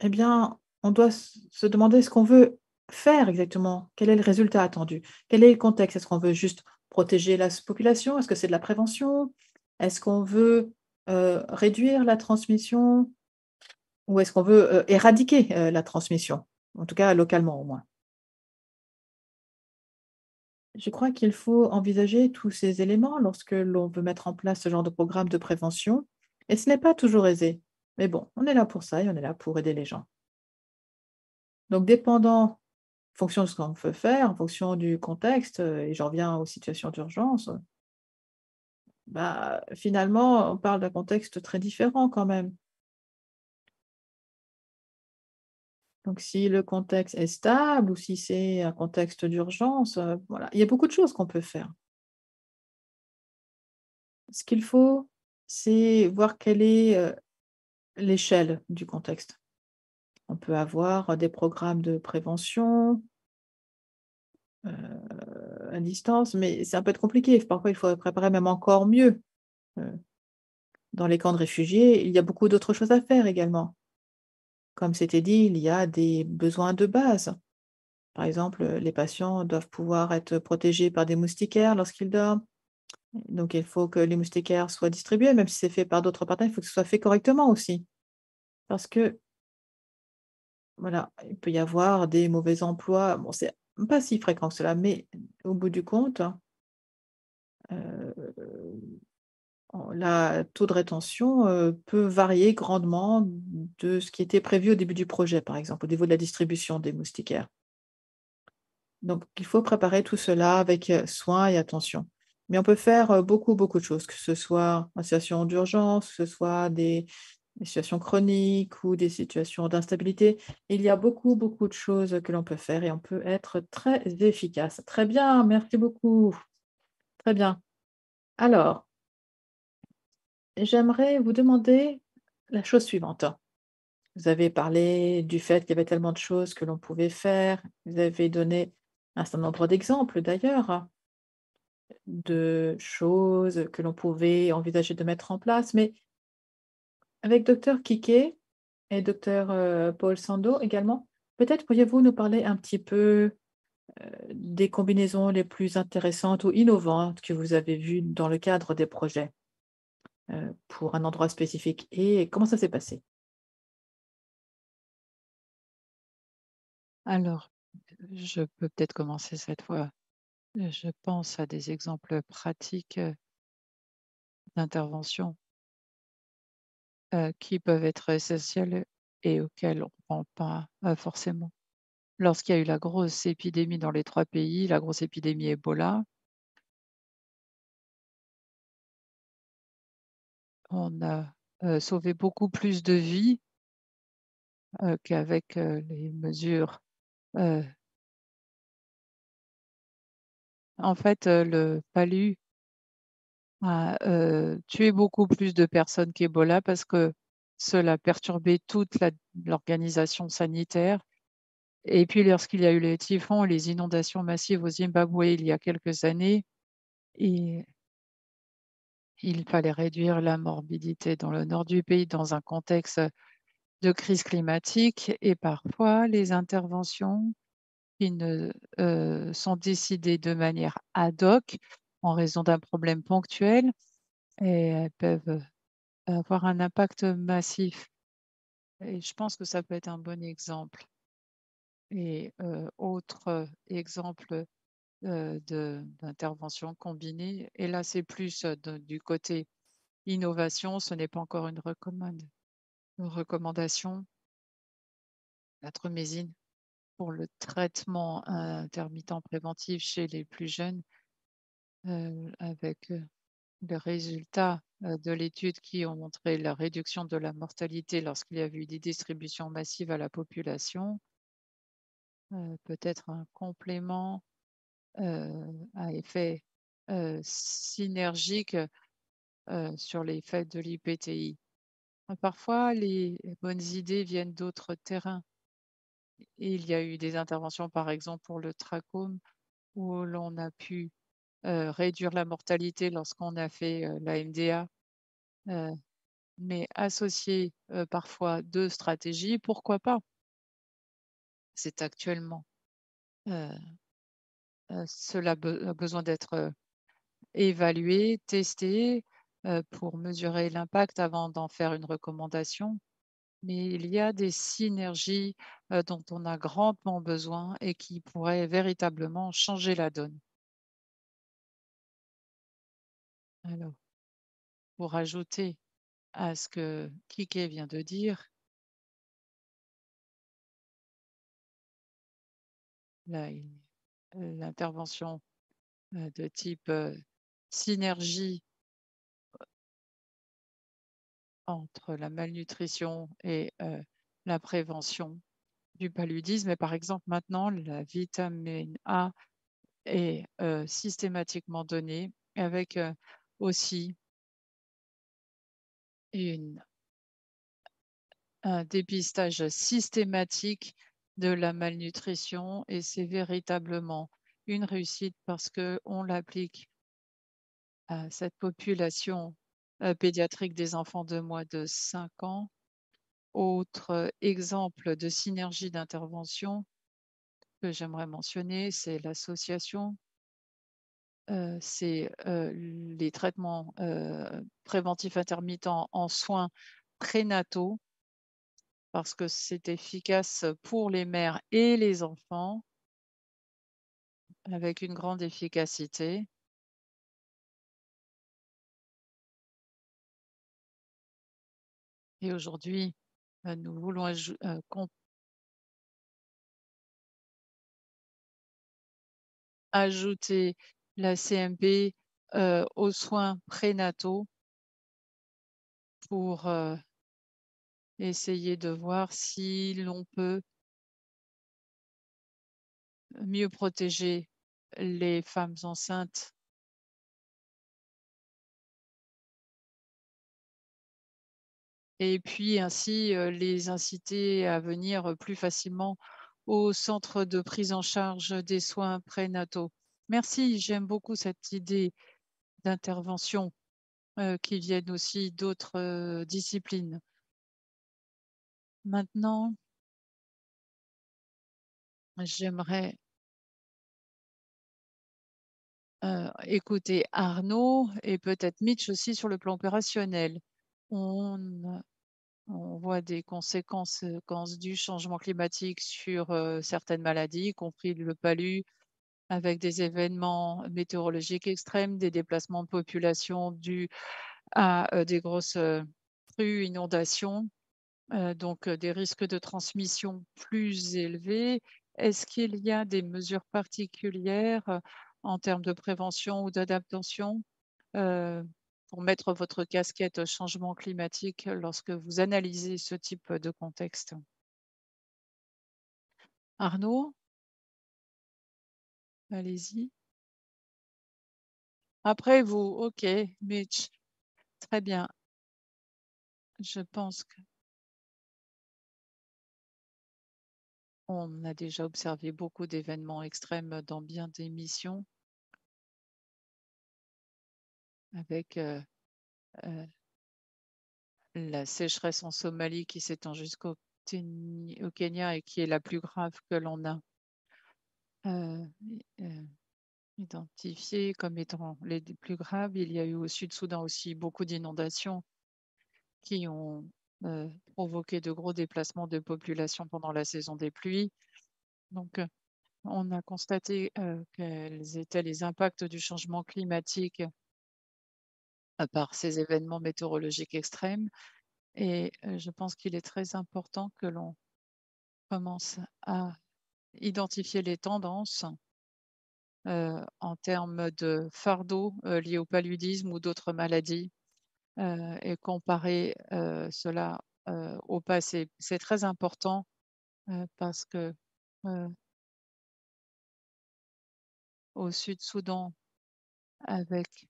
eh bien, on doit se demander ce qu'on veut faire exactement. Quel est le résultat attendu? Quel est le contexte? Est-ce qu'on veut juste protéger la population? Est-ce que c'est de la prévention? Est-ce qu'on veut réduire la transmission? Ou est-ce qu'on veut éradiquer la transmission? En tout cas, localement au moins. Je crois qu'il faut envisager tous ces éléments lorsque l'on veut mettre en place ce genre de programme de prévention. Et ce n'est pas toujours aisé. Mais bon, on est là pour ça et on est là pour aider les gens. Donc, dépendant, en fonction de ce qu'on veut faire, en fonction du contexte, et j'en reviens aux situations d'urgence, bah, finalement, on parle d'un contexte très différent quand même. Donc, si le contexte est stable ou si c'est un contexte d'urgence, voilà, il y a beaucoup de choses qu'on peut faire. Ce qu'il faut, c'est voir quelle est l'échelle du contexte. On peut avoir des programmes de prévention à distance, mais ça peut être compliqué. Parfois, il faut préparer même encore mieux. Euh, Dans les camps de réfugiés, il y a beaucoup d'autres choses à faire également. Comme c'était dit, il y a des besoins de base. Par exemple, les patients doivent pouvoir être protégés par des moustiquaires lorsqu'ils dorment. Donc, il faut que les moustiquaires soient distribués, même si c'est fait par d'autres partenaires, il faut que ce soit fait correctement aussi. Parce que, voilà, il peut y avoir des mauvais emplois. Bon, c'est pas si fréquent que cela, mais au bout du compte, la taux de rétention, peut varier grandement de ce qui était prévu au début du projet, par exemple, au niveau de la distribution des moustiquaires. Donc il faut préparer tout cela avec, soin et attention. Mais on peut faire, beaucoup, beaucoup de choses, que ce soit en situation d'urgence, que ce soit des situations chroniques ou des situations d'instabilité. Il y a beaucoup, beaucoup de choses que l'on peut faire et on peut être très efficace. Très bien, merci beaucoup. Très bien. Alors, j'aimerais vous demander la chose suivante. Vous avez parlé du fait qu'il y avait tellement de choses que l'on pouvait faire. Vous avez donné un certain nombre d'exemples d'ailleurs de choses que l'on pouvait envisager de mettre en place. Mais avec docteur Kike et docteur Paul Sando également, peut-être pourriez-vous nous parler un petit peu des combinaisons les plus intéressantes ou innovantes que vous avez vues dans le cadre des projets pour un endroit spécifique et comment ça s'est passé? Alors, je peux peut-être commencer cette fois. Je pense à des exemples pratiques d'intervention qui peuvent être essentiels et auxquels on ne prend pas forcément. Lorsqu'il y a eu la grosse épidémie dans les 3 pays, la grosse épidémie Ebola, on a sauvé beaucoup plus de vies qu'avec les mesures. euh, En fait, le palu a tué beaucoup plus de personnes qu'Ebola parce que cela perturbait toute l'organisation sanitaire. Et puis, lorsqu'il y a eu les typhons, les inondations massives au Zimbabwe il y a quelques années, et il fallait réduire la morbidité dans le nord du pays dans un contexte de crise climatique. Et parfois, les interventions qui ne sont décidées de manière ad hoc en raison d'un problème ponctuel et elles peuvent avoir un impact massif. Et je pense que ça peut être un bon exemple. Et autre exemple d'intervention combinée, et là c'est plus du côté innovation, ce n'est pas encore une recommandation. La tromésine pour le traitement intermittent préventif chez les plus jeunes, avec les résultats de l'étude qui ont montré la réduction de la mortalité lorsqu'il y a eu des distributions massives à la population, peut-être un complément à effet synergique sur l'effet de l'IPTI. Parfois, les bonnes idées viennent d'autres terrains. Il y a eu des interventions, par exemple, pour le trachome, où l'on a pu réduire la mortalité lorsqu'on a fait la MDA, mais associer parfois deux stratégies, pourquoi pas? C'est actuellement. Cela a besoin d'être évalué, testé pour mesurer l'impact avant d'en faire une recommandation. Mais il y a des synergies dont on a grandement besoin et qui pourraient véritablement changer la donne. Alors, pour ajouter à ce que Kike vient de dire, l'intervention de type synergie entre la malnutrition et la prévention du paludisme. Et par exemple, maintenant, la vitamine A est systématiquement donnée avec aussi un dépistage systématique de la malnutrition, et c'est véritablement une réussite parce qu'on l'applique à cette population pédiatrique des enfants de moins de 5 ans. Autre exemple de synergie d'intervention que j'aimerais mentionner, c'est l'association. C'est les traitements préventifs intermittents en soins prénataux, parce que c'est efficace pour les mères et les enfants avec une grande efficacité. Et aujourd'hui, nous voulons ajouter la CMP aux soins prénataux pour essayer de voir si l'on peut mieux protéger les femmes enceintes. Et puis ainsi les inciter à venir plus facilement au centre de prise en charge des soins prénataux. Merci, j'aime beaucoup cette idée d'intervention qui viennent aussi d'autres disciplines. Maintenant, j'aimerais écouter Arnaud et peut-être Mitch aussi sur le plan opérationnel. On voit des conséquences du changement climatique sur certaines maladies, y compris le palu, avec des événements météorologiques extrêmes, des déplacements de population dus à des grosses crues, inondations, donc des risques de transmission plus élevés. Est-ce qu'il y a des mesures particulières en termes de prévention ou d'adaptation pour mettre votre casquette changement climatique lorsque vous analysez ce type de contexte? Arnaud? Allez-y. Après vous, ok, Mitch. Très bien. Je pense qu'on a déjà observé beaucoup d'événements extrêmes dans bien des missions, avec la sécheresse en Somalie qui s'étend jusqu'au Kenya et qui est la plus grave que l'on a identifiée comme étant les plus graves. Il y a eu au Sud-Soudan aussi beaucoup d'inondations qui ont provoqué de gros déplacements de population pendant la saison des pluies. Donc, on a constaté quels étaient les impacts du changement climatique par ces événements météorologiques extrêmes. Et je pense qu'il est très important que l'on commence à identifier les tendances en termes de fardeau liés au paludisme ou d'autres maladies et comparer cela au passé. C'est très important parce que au Sud-Soudan, avec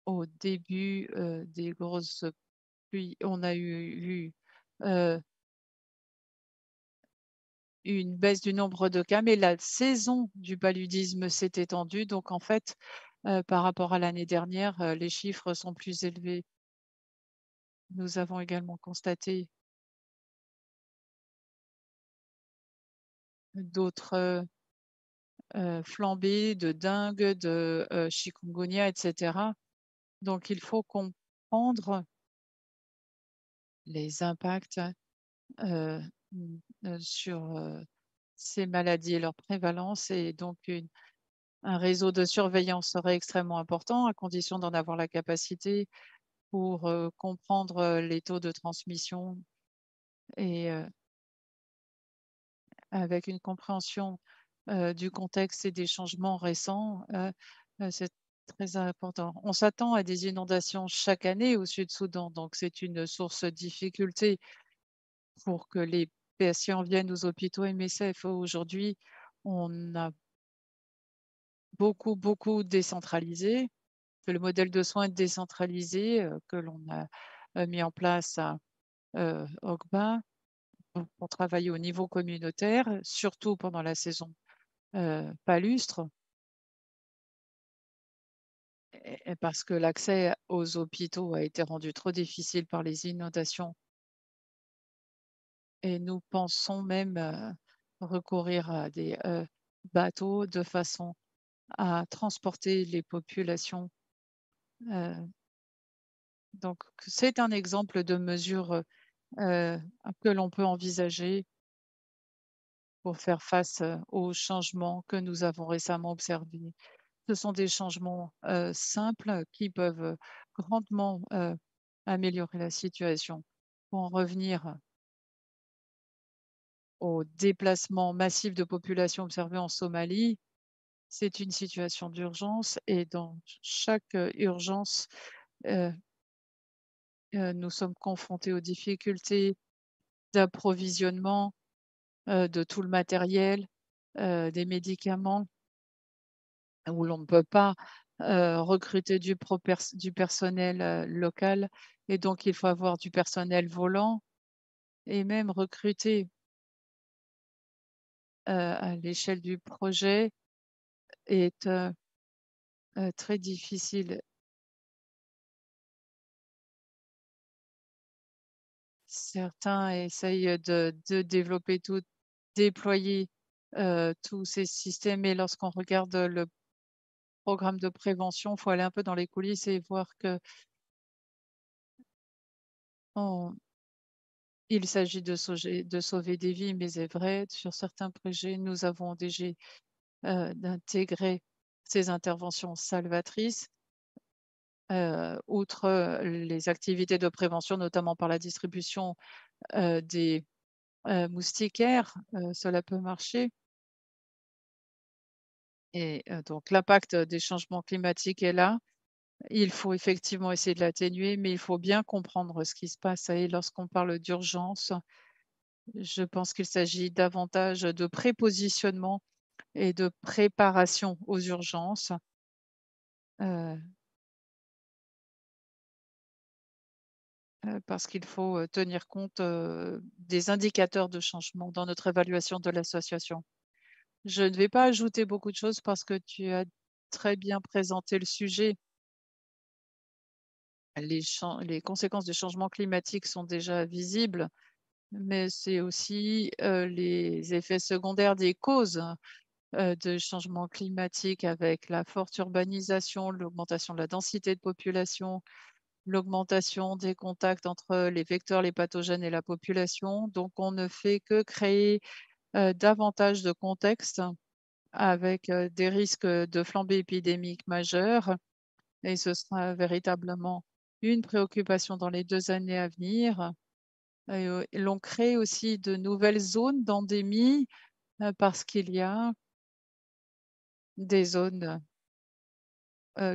au début des grosses pluies, on a eu une baisse du nombre de cas, mais la saison du paludisme s'est étendue. Donc, en fait, par rapport à l'année dernière, les chiffres sont plus élevés. Nous avons également constaté d'autres flambées de dengue, de chikungunya, etc. Donc, il faut comprendre les impacts sur ces maladies et leur prévalence. Et donc, un réseau de surveillance serait extrêmement important à condition d'en avoir la capacité pour comprendre les taux de transmission et avec une compréhension du contexte et des changements récents, c'est très important. On s'attend à des inondations chaque année au Sud-Soudan, donc c'est une source de difficulté pour que les patients viennent aux hôpitaux MSF. Aujourd'hui, on a beaucoup décentralisé, le modèle de soins décentralisé que l'on a mis en place à OGBA pour travailler au niveau communautaire, surtout pendant la saison palustre, et parce que l'accès aux hôpitaux a été rendu trop difficile par les inondations. Et nous pensons même recourir à des bateaux de façon à transporter les populations. Donc, c'est un exemple de mesure que l'on peut envisager pour faire face aux changements que nous avons récemment observés. Ce sont des changements simples qui peuvent grandement améliorer la situation. Pour en revenir au déplacement massif de population observé en Somalie, c'est une situation d'urgence et dans chaque urgence, nous sommes confrontés aux difficultés d'approvisionnement de tout le matériel, des médicaments, où l'on ne peut pas recruter du personnel local et donc il faut avoir du personnel volant et même recruter à l'échelle du projet est très difficile. Certains essayent de développer tout, déployer tous ces systèmes et lorsqu'on regarde le programme de prévention, il faut aller un peu dans les coulisses et voir que il s'agit de sauver des vies, mais c'est vrai, sur certains projets, nous avons déjà d'intégrer ces interventions salvatrices, outre les activités de prévention, notamment par la distribution des moustiquaires, cela peut marcher. Et donc l'impact des changements climatiques est là. Il faut effectivement essayer de l'atténuer, mais il faut bien comprendre ce qui se passe. Et lorsqu'on parle d'urgence, je pense qu'il s'agit davantage de prépositionnement et de préparation aux urgences. Parce qu'il faut tenir compte des indicateurs de changement dans notre évaluation de l'association. Je ne vais pas ajouter beaucoup de choses parce que tu as très bien présenté le sujet. Les conséquences du changement climatique sont déjà visibles, mais c'est aussi les effets secondaires des causes de changement climatique avec la forte urbanisation, l'augmentation de la densité de population, l'augmentation des contacts entre les vecteurs, les pathogènes et la population. Donc, on ne fait que créer davantage de contextes avec des risques de flambée épidémique majeure Et ce sera véritablement une préoccupation dans les 2 années à venir. L'on crée aussi de nouvelles zones d'endémie parce qu'il y a des zones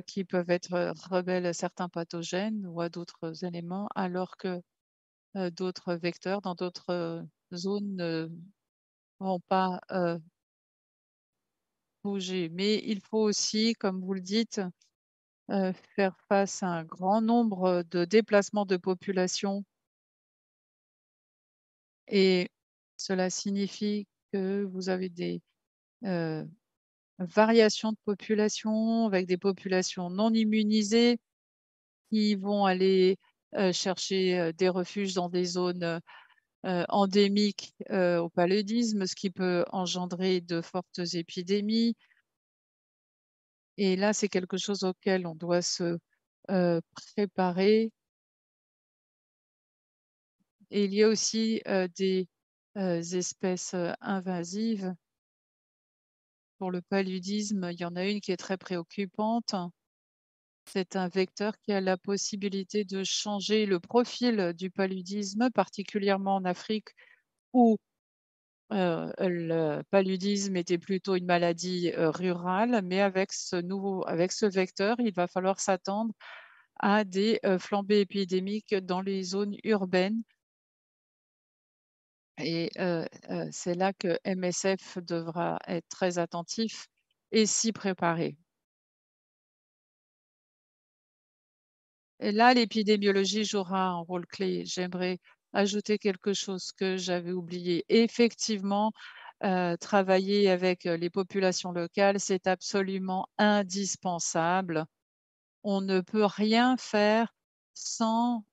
qui peuvent être rebelles à certains pathogènes ou à d'autres éléments, alors que d'autres vecteurs dans d'autres zones ne vont pas bouger. Mais il faut aussi, comme vous le dites, faire face à un grand nombre de déplacements de population. Et cela signifie que vous avez des variations de population avec des populations non immunisées qui vont aller chercher des refuges dans des zones endémiques au paludisme, ce qui peut engendrer de fortes épidémies. Et là, c'est quelque chose auquel on doit se préparer. Et il y a aussi des espèces invasives. Pour le paludisme, il y en a une qui est très préoccupante. C'est un vecteur qui a la possibilité de changer le profil du paludisme, particulièrement en Afrique où le paludisme était plutôt une maladie rurale, mais avec ce vecteur, il va falloir s'attendre à des flambées épidémiques dans les zones urbaines. Et c'est là que MSF devra être très attentif et s'y préparer. Et là, l'épidémiologie jouera un rôle clé. J'aimerais ajouter quelque chose que j'avais oublié. Effectivement, travailler avec les populations locales, c'est absolument indispensable. On ne peut rien faire sans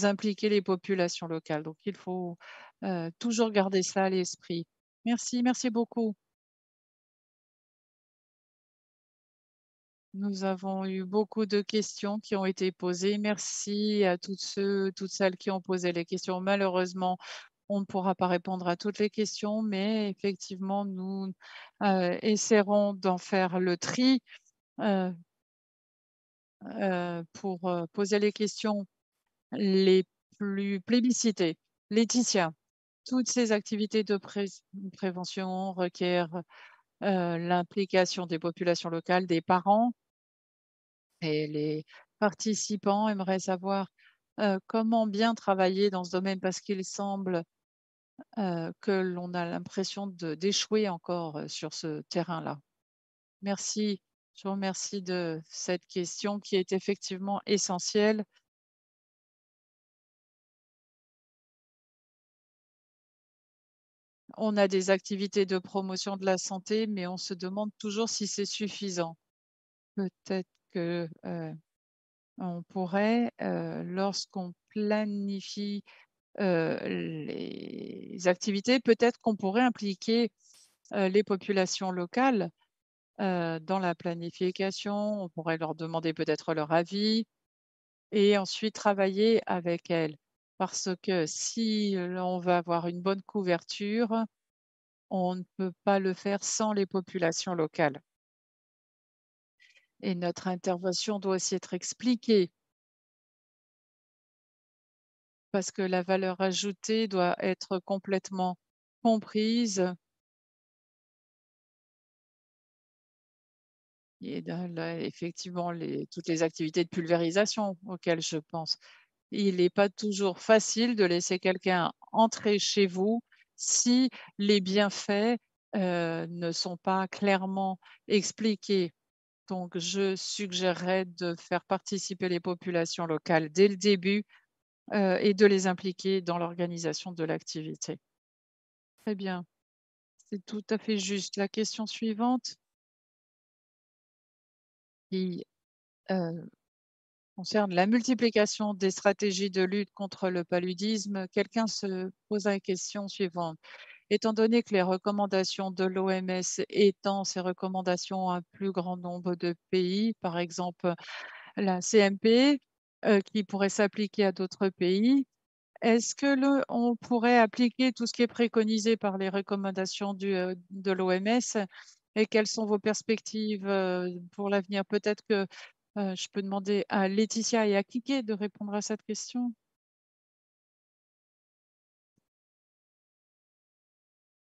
impliquer les populations locales. Donc, il faut toujours garder ça à l'esprit. Merci, merci beaucoup. Nous avons eu beaucoup de questions qui ont été posées. Merci à toutes celles qui ont posé les questions. Malheureusement, on ne pourra pas répondre à toutes les questions, mais effectivement, nous essaierons d'en faire le tri pour poser les questions les plus plébiscitées. Laetitia, toutes ces activités de prévention requièrent l'implication des populations locales, des parents, et les participants aimeraient savoir comment bien travailler dans ce domaine parce qu'il semble que l'on a l'impression d'échouer encore sur ce terrain-là. Merci, je vous remercie de cette question qui est effectivement essentielle. On a des activités de promotion de la santé, mais on se demande toujours si c'est suffisant. Peut-être que on pourrait, lorsqu'on planifie les activités, peut-être qu'on pourrait impliquer les populations locales dans la planification. On pourrait leur demander peut-être leur avis et ensuite travailler avec elles. Parce que si on va avoir une bonne couverture, on ne peut pas le faire sans les populations locales. Et notre intervention doit aussi être expliquée parce que la valeur ajoutée doit être complètement comprise. Et là, effectivement, toutes les activités de pulvérisation auxquelles je pense. Il n'est pas toujours facile de laisser quelqu'un entrer chez vous si les bienfaits ne sont pas clairement expliqués. Donc, je suggérerais de faire participer les populations locales dès le début et de les impliquer dans l'organisation de l'activité. Très bien, c'est tout à fait juste. La question suivante qui concerne la multiplication des stratégies de lutte contre le paludisme, quelqu'un se pose la question suivante. Étant donné que les recommandations de l'OMS étendent ces recommandations à un plus grand nombre de pays, par exemple la CMP, qui pourrait s'appliquer à d'autres pays, est-ce que on pourrait appliquer tout ce qui est préconisé par les recommandations de l'OMS et quelles sont vos perspectives pour l'avenir? Peut-être que je peux demander à Laetitia et à Kike de répondre à cette question.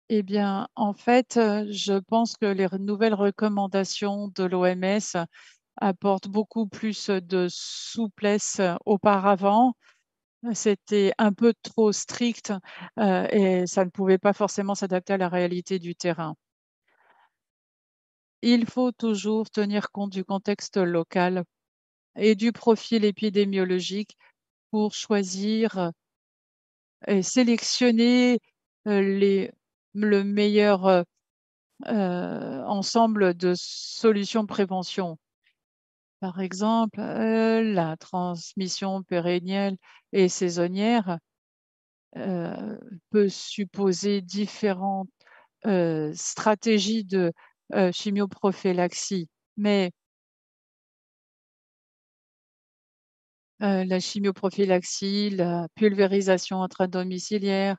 Eh bien, en fait, je pense que les nouvelles recommandations de l'OMS apportent beaucoup plus de souplesse auparavant. C'était un peu trop strict et ça ne pouvait pas forcément s'adapter à la réalité du terrain. Il faut toujours tenir compte du contexte local et du profil épidémiologique pour choisir et sélectionner le meilleur ensemble de solutions de prévention. Par exemple, la transmission pérennielle et saisonnière peut supposer différentes stratégies de chimioprophylaxie. Mais la chimioprophylaxie, la pulvérisation intradomiciliaire,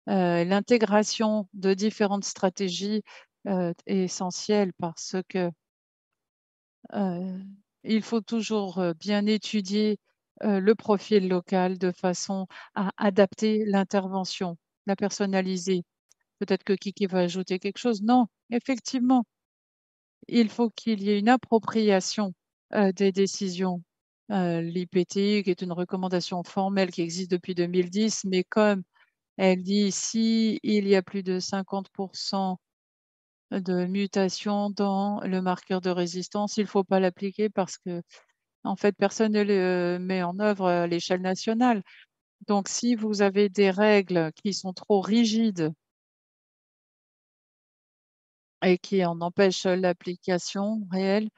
l'intégration de différentes stratégies est essentielle parce que il faut toujours bien étudier le profil local de façon à adapter l'intervention, la personnaliser. Peut-être que Kiki va ajouter quelque chose. Non, effectivement, il faut qu'il y ait une appropriation des décisions. L'IPT, qui est une recommandation formelle qui existe depuis 2010, mais comme elle dit, si il y a plus de 50% de mutations dans le marqueur de résistance, il ne faut pas l'appliquer parce que, en fait, personne ne le met en œuvre à l'échelle nationale. Donc, si vous avez des règles qui sont trop rigides et qui en empêchent l'application réelle,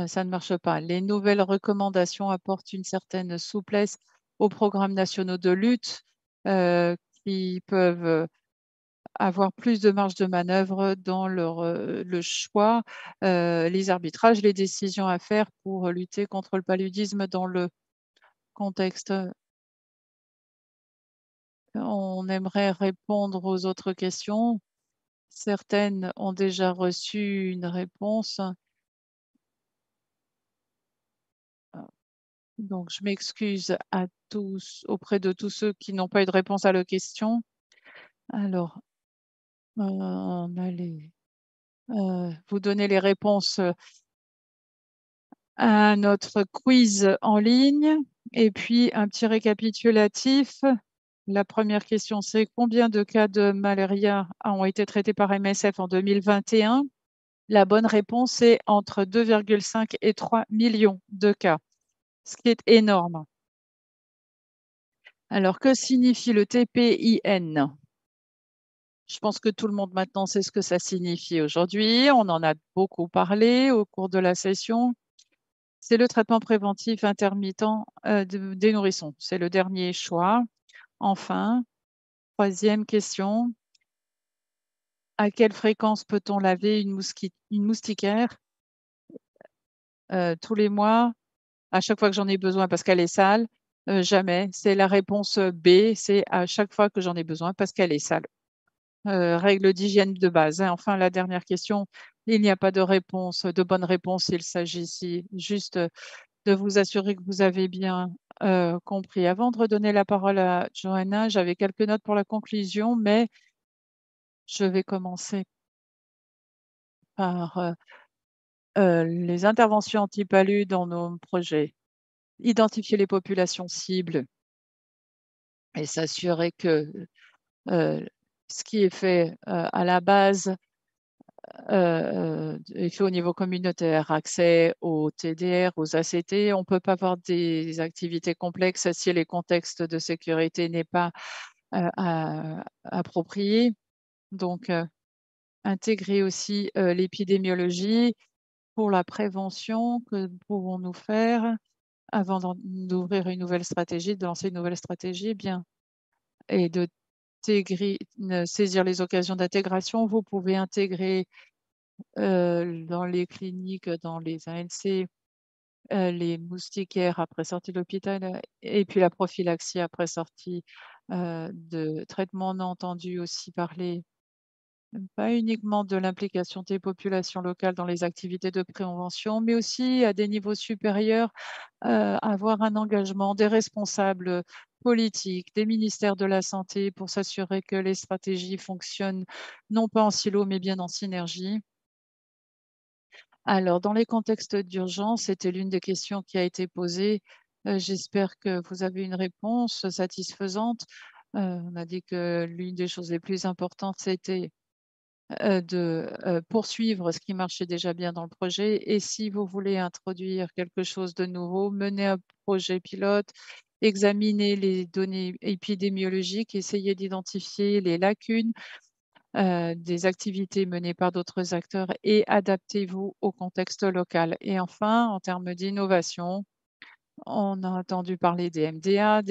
ça ne marche pas. Les nouvelles recommandations apportent une certaine souplesse aux programmes nationaux de lutte qui peuvent avoir plus de marge de manœuvre dans le choix, les arbitrages, les décisions à faire pour lutter contre le paludisme dans le contexte. On aimerait répondre aux autres questions. Certaines ont déjà reçu une réponse. Donc, je m'excuse à tous, auprès de tous ceux qui n'ont pas eu de réponse à la question. Alors, on allait vous donner les réponses à notre quiz en ligne et puis un petit récapitulatif. La première question, c'est combien de cas de malaria ont été traités par MSF en 2021? La bonne réponse est entre 2,5 et 3 millions de cas, ce qui est énorme. Alors, que signifie le TPIN? Je pense que tout le monde maintenant sait ce que ça signifie aujourd'hui. On en a beaucoup parlé au cours de la session. C'est le traitement préventif intermittent des nourrissons. C'est le dernier choix. Enfin, troisième question. À quelle fréquence peut-on laver une moustiquaire? Tous les mois, à chaque fois que j'en ai besoin parce qu'elle est sale? Jamais. C'est la réponse B, c'est à chaque fois que j'en ai besoin parce qu'elle est sale. Règle d'hygiène de base, hein. Enfin, la dernière question, il n'y a pas de réponse, de bonne réponse. Il s'agit ici juste de vous assurer que vous avez bien compris. Avant de redonner la parole à Johanna, j'avais quelques notes pour la conclusion, mais je vais commencer par les interventions anti-palud dans nos projets. Identifier les populations cibles et s'assurer que ce qui est fait à la base est fait au niveau communautaire, accès aux TDR, aux ACT. On ne peut pas avoir des activités complexes si les contextes de sécurité n'est pas approprié. Donc, intégrer aussi l'épidémiologie pour la prévention. Que pouvons-nous faire avant d'ouvrir une nouvelle stratégie, de lancer une nouvelle stratégie? Bien. Et de saisir les occasions d'intégration. Vous pouvez intégrer dans les cliniques, dans les ANC, les moustiquaires après sortie de l'hôpital et puis la prophylaxie après sortie de traitement. On a entendu aussi parler pas uniquement de l'implication des populations locales dans les activités de prévention, mais aussi à des niveaux supérieurs, avoir un engagement des responsables politiques, des ministères de la Santé pour s'assurer que les stratégies fonctionnent non pas en silo, mais bien en synergie. Alors, dans les contextes d'urgence, c'était l'une des questions qui a été posée. J'espère que vous avez une réponse satisfaisante. On a dit que l'une des choses les plus importantes, c'était de poursuivre ce qui marchait déjà bien dans le projet. Et si vous voulez introduire quelque chose de nouveau, mener un projet pilote, examiner les données épidémiologiques, essayer d'identifier les lacunes des activités menées par d'autres acteurs et adaptez-vous au contexte local. Et enfin, en termes d'innovation, on a entendu parler des MDA,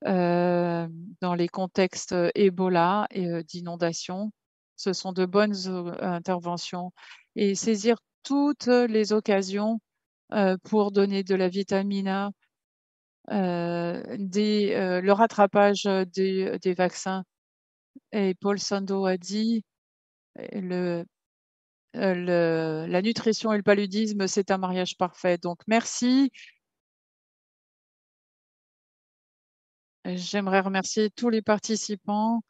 dans les contextes Ebola et d'inondation. Ce sont de bonnes interventions et saisir toutes les occasions pour donner de la vitamine A, le rattrapage des vaccins. Et Paul Sando a dit la nutrition et le paludisme, c'est un mariage parfait. Donc, merci. J'aimerais remercier tous les participants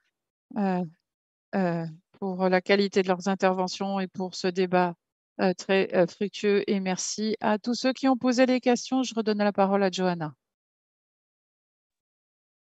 pour la qualité de leurs interventions et pour ce débat très fructueux. Et merci à tous ceux qui ont posé les questions. Je redonne la parole à Johanna.